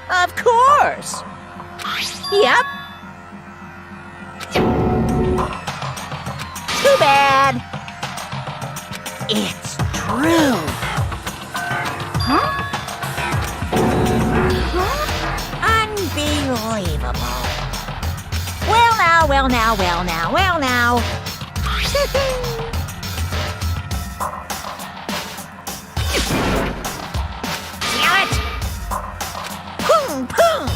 Of course. Yep. Too bad. It's true. Huh? Unbelievable. Well now, well now, well now, well now. Damn it! Boom, boom.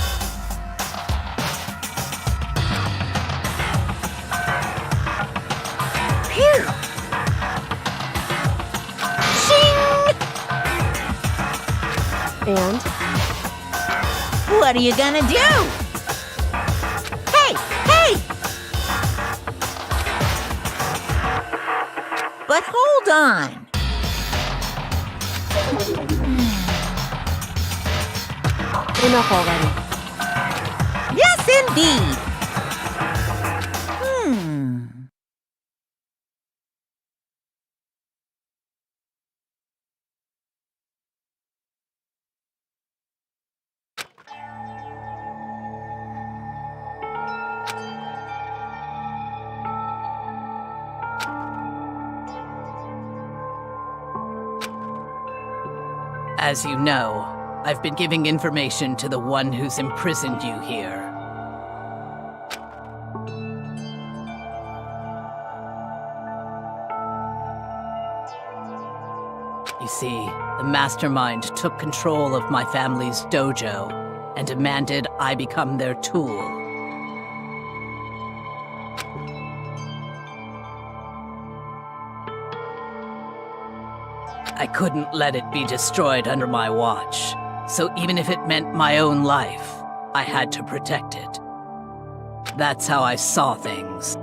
Phew. Shing! And What are you gonna do? Hey! Hey! But hold on. enough already. Yes, indeed. As you know, I've been giving information to the one who's imprisoned you here. You see, the mastermind took control of my family's dojo and demanded I become their tool. I couldn't let it be destroyed under my watch, so even if it meant my own life, I had to protect it. That's how I saw things.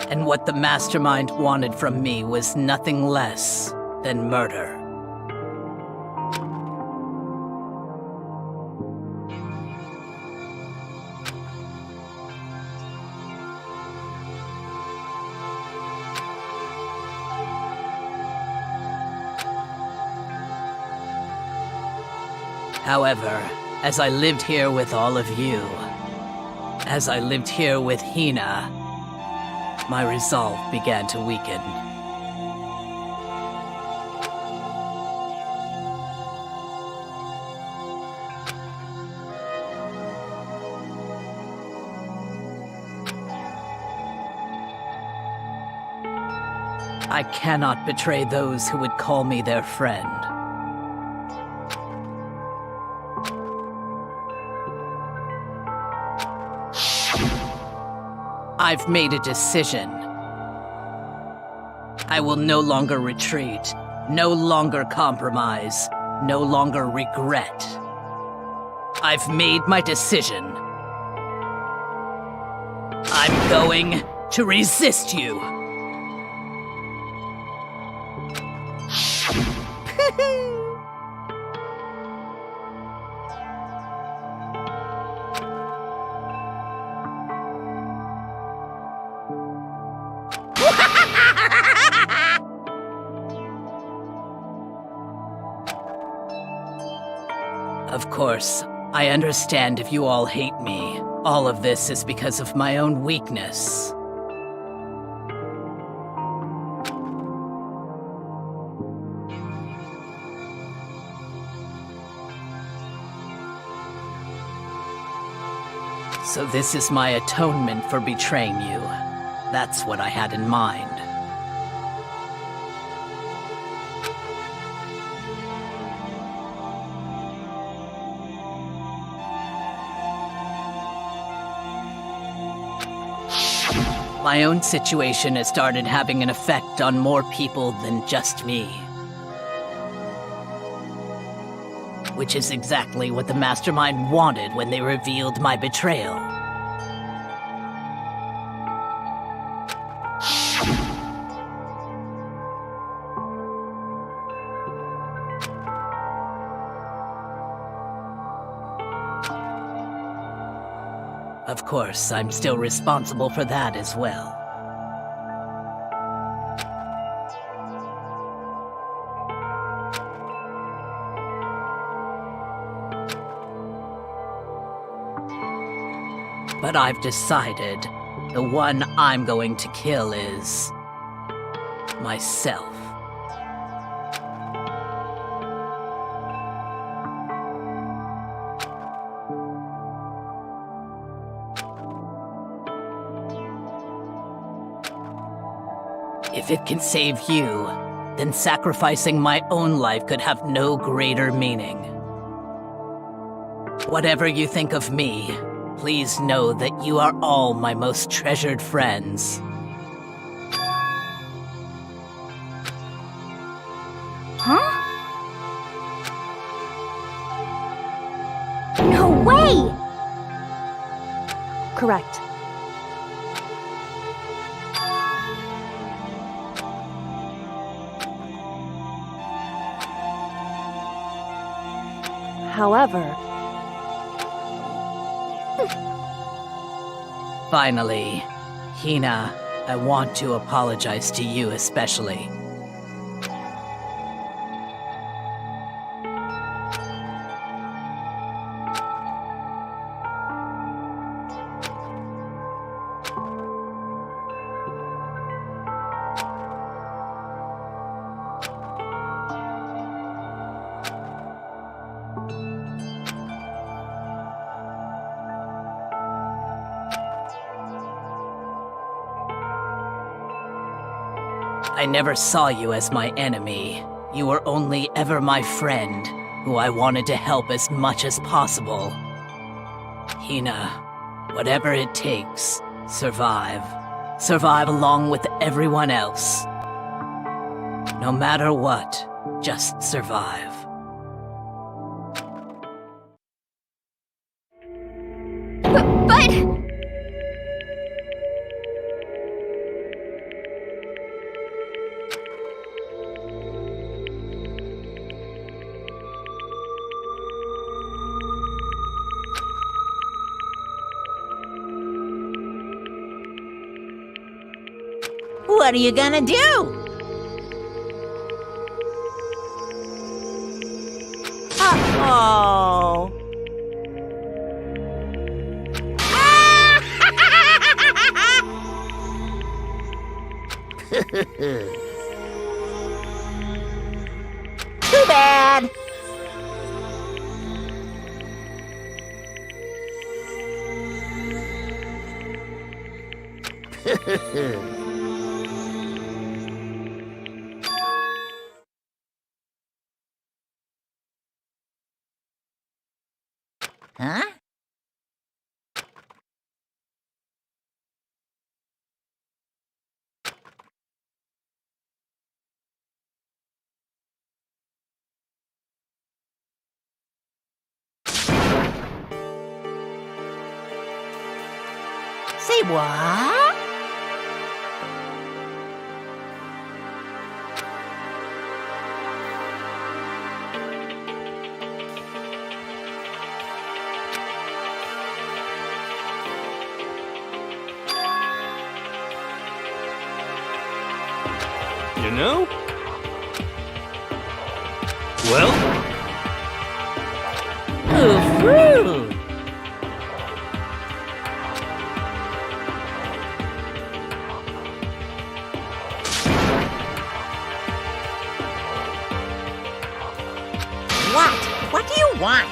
And what the mastermind wanted from me was nothing less than murder. However, as I lived here with all of you, as I lived here with Hina, my resolve began to weaken. I cannot betray those who would call me their friend. I've made a decision. I will no longer retreat, no longer compromise, no longer regret. I've made my decision. I'm going to resist you. Of course, I understand if you all hate me. All of this is because of my own weakness. So this is my atonement for betraying you. That's what I had in mind. My own situation has started having an effect on more people than just me. Which is exactly what the mastermind wanted when they revealed my betrayal. Of course, I'm still responsible for that as well. But I've decided the one I'm going to kill is myself. If it can save you, then sacrificing my own life could have no greater meaning. Whatever you think of me, please know that you are all my most treasured friends. Huh? No way! Correct. However, finally, Hina, I want to apologize to you especially. I never saw you as my enemy. You were only ever my friend, who I wanted to help as much as possible. Hina, whatever it takes, survive. Survive along with everyone else. No matter what, just survive. But... What are you gonna do? Uh-oh. Too bad. Huh? Say what? You know? Well, Ooh-hoo. What? What do you want?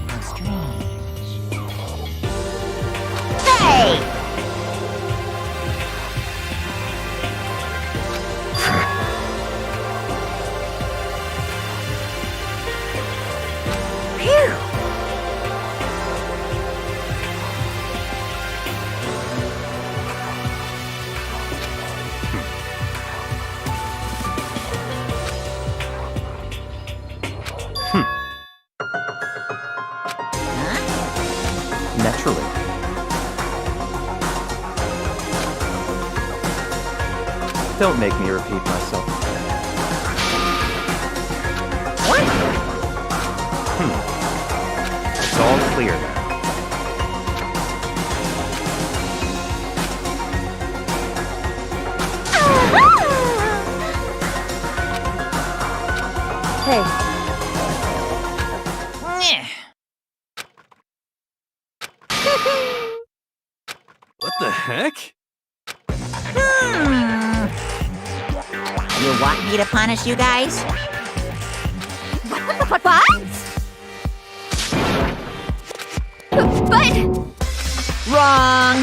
How strange. Hey! Phew! Naturally. Don't make me repeat myself. What? It's all clear now. Hey, Nyeh. what the heck? You want me to punish you guys? What? But... Wrong!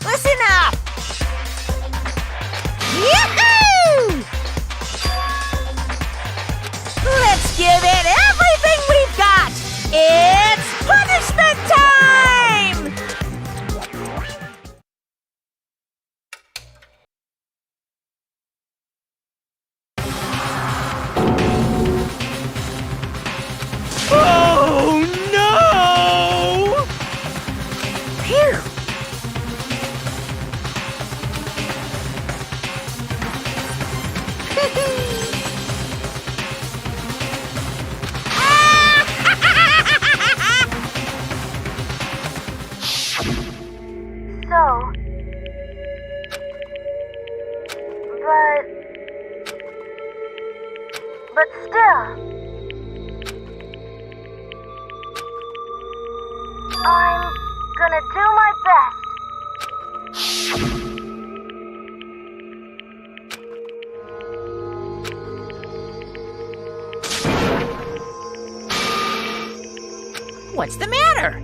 Listen up! Yahoo! Let's give it everything we've got! It's punishment time! Oh no! Phew! So... But still... I'm gonna do my best. What's the matter?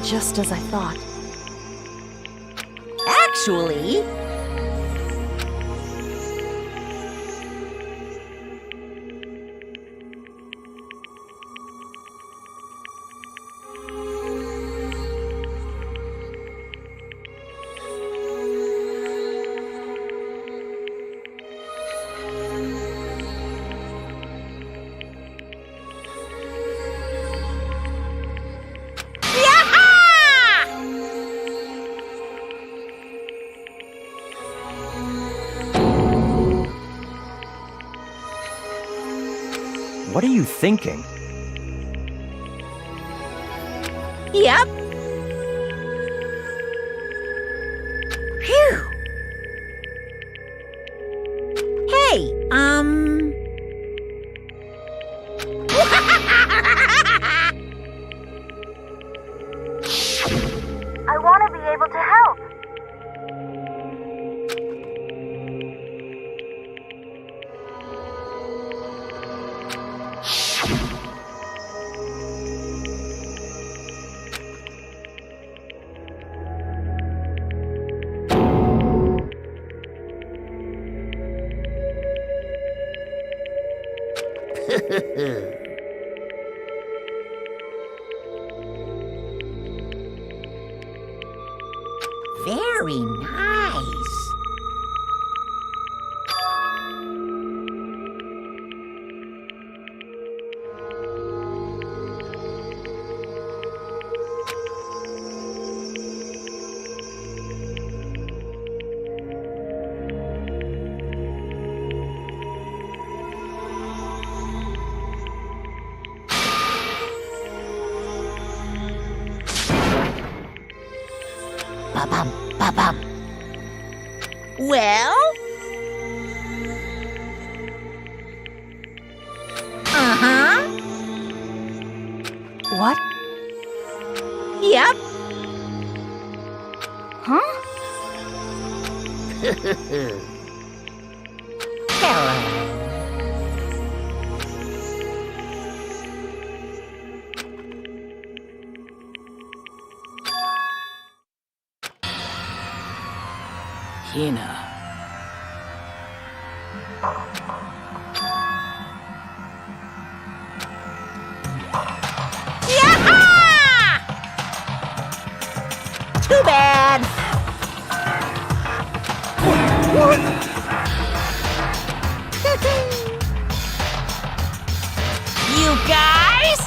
Just as I thought. Actually, What are you thinking? yep. Phew. Hey, I want to be able to help. very nice. Ba-bum, ba-bum. Well? Uh-huh. What? Yep. Huh? Hello. Hina. Too bad. You guys?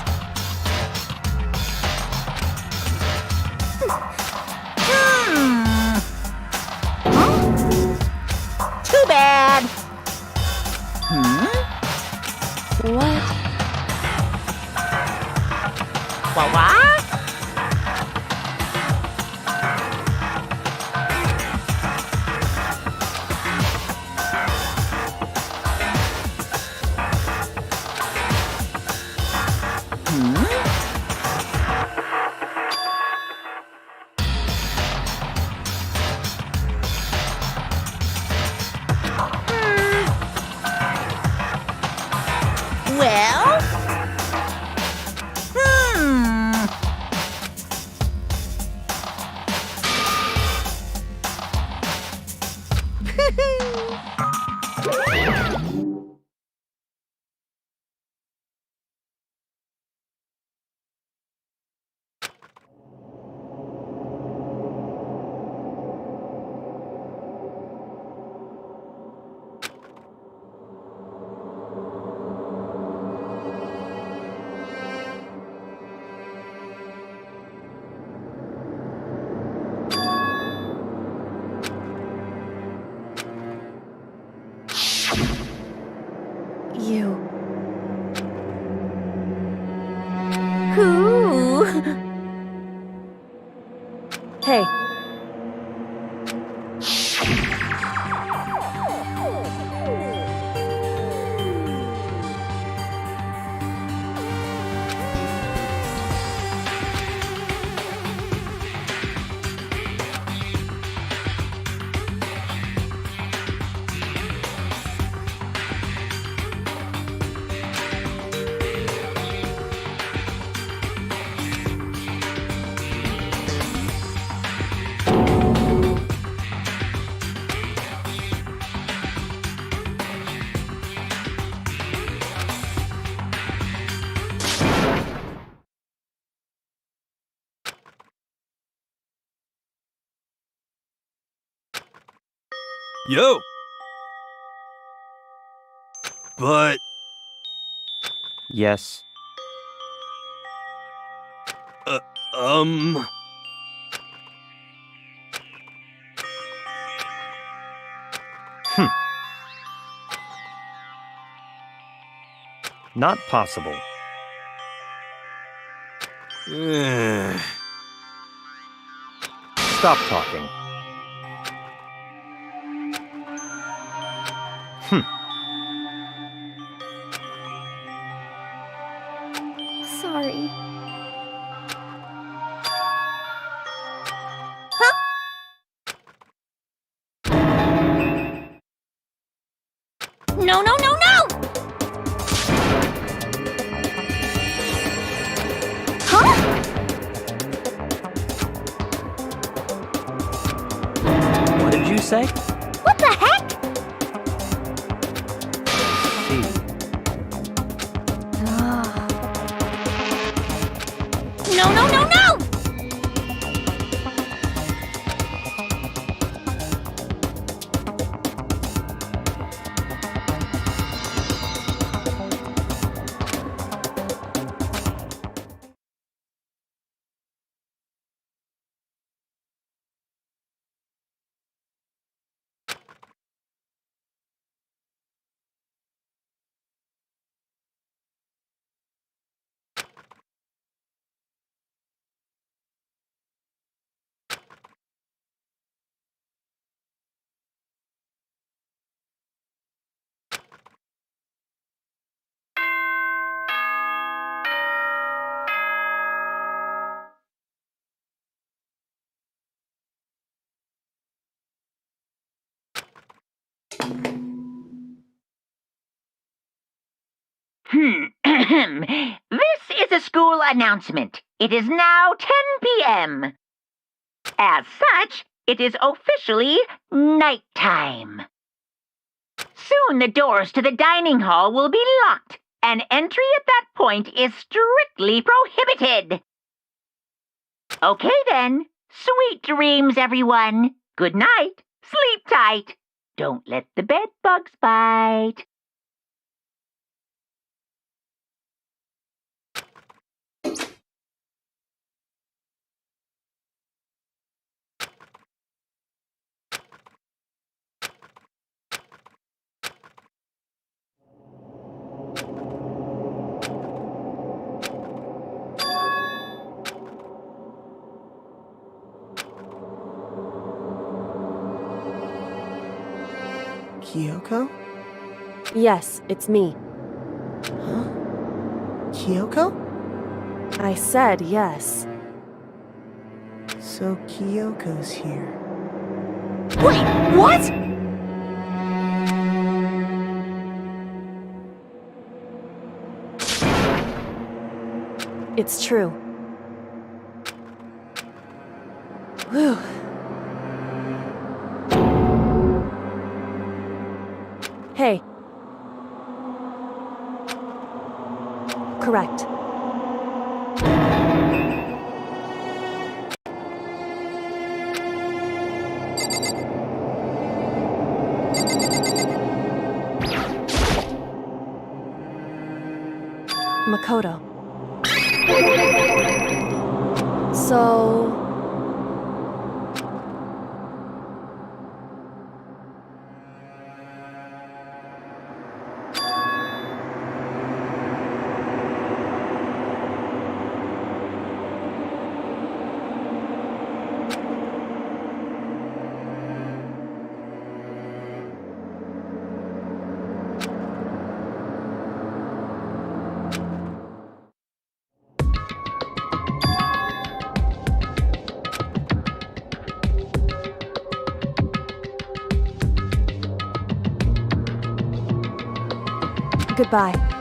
Too bad. What? What? You. Ooh. Hey. Yo! But... Yes. Uh, um... Not possible. Stop talking. Sorry. No, no, no, no! Huh? What did you say? What the heck? No, no, no, no! This is a school announcement. It is now 10 p.m. As such, it is officially nighttime. Soon the doors to the dining hall will be locked, and entry at that point is strictly prohibited. Okay then. Sweet dreams, everyone. Good night. Sleep tight. Don't let the bed bugs bite. Kyoko? Yes, it's me. Huh? Kyoko? I said yes. So Kyoko's here. Wait, what? It's true. Whew. Hey. Correct. Makoto. So... Goodbye.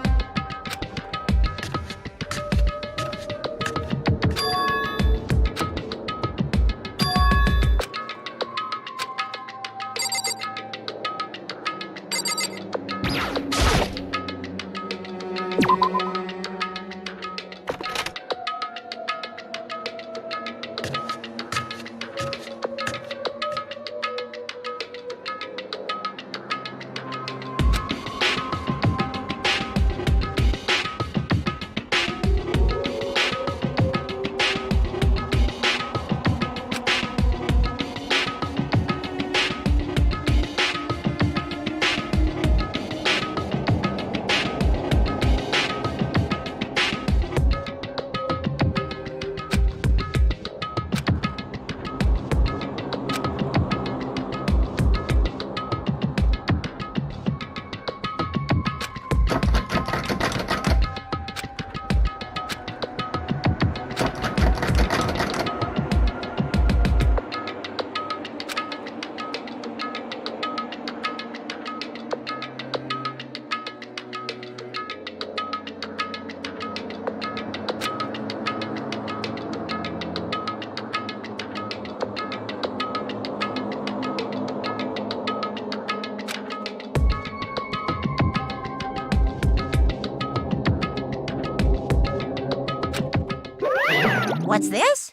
What's this?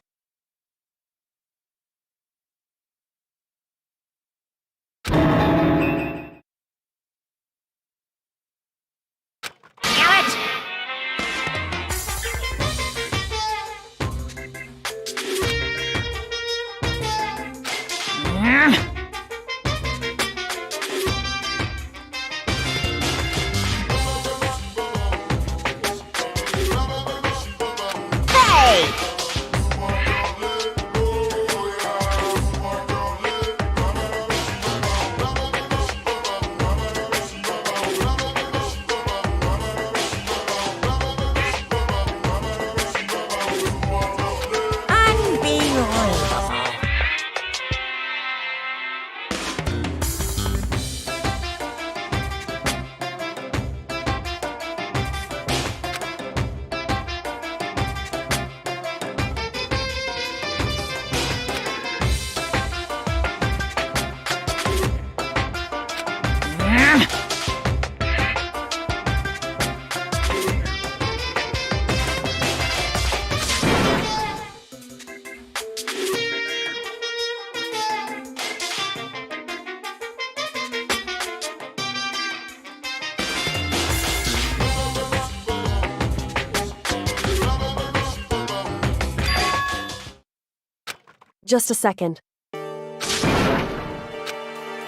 Just a second.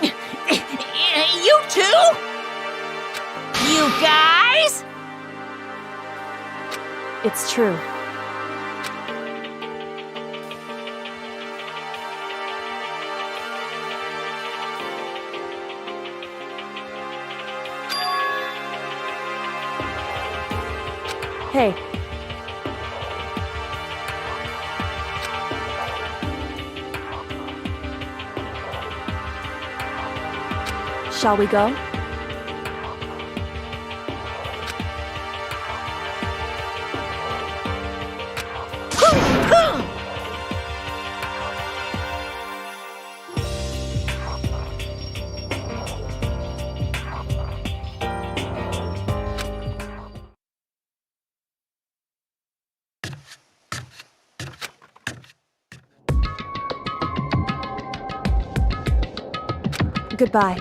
You two? You guys? It's true. Hey. Shall we go? Goodbye.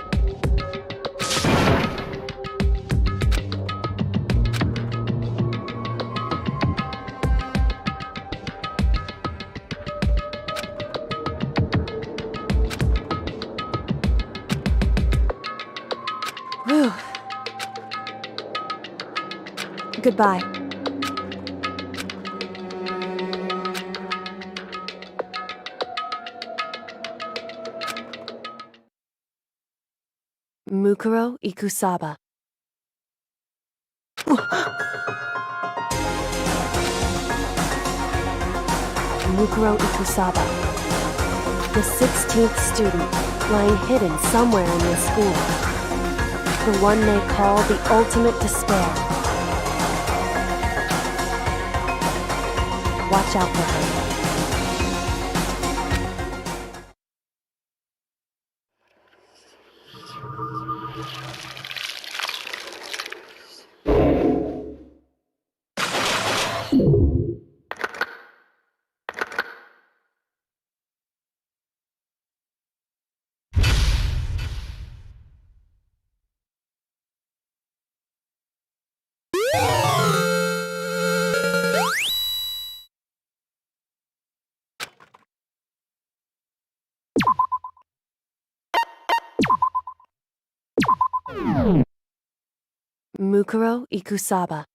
Whew. Goodbye. Mukuro Ikusaba. Mukuro Ikusaba. The 16th student, lying hidden somewhere in this school. The one they call the ultimate despair. Watch out for her. Mukuro Ikusaba.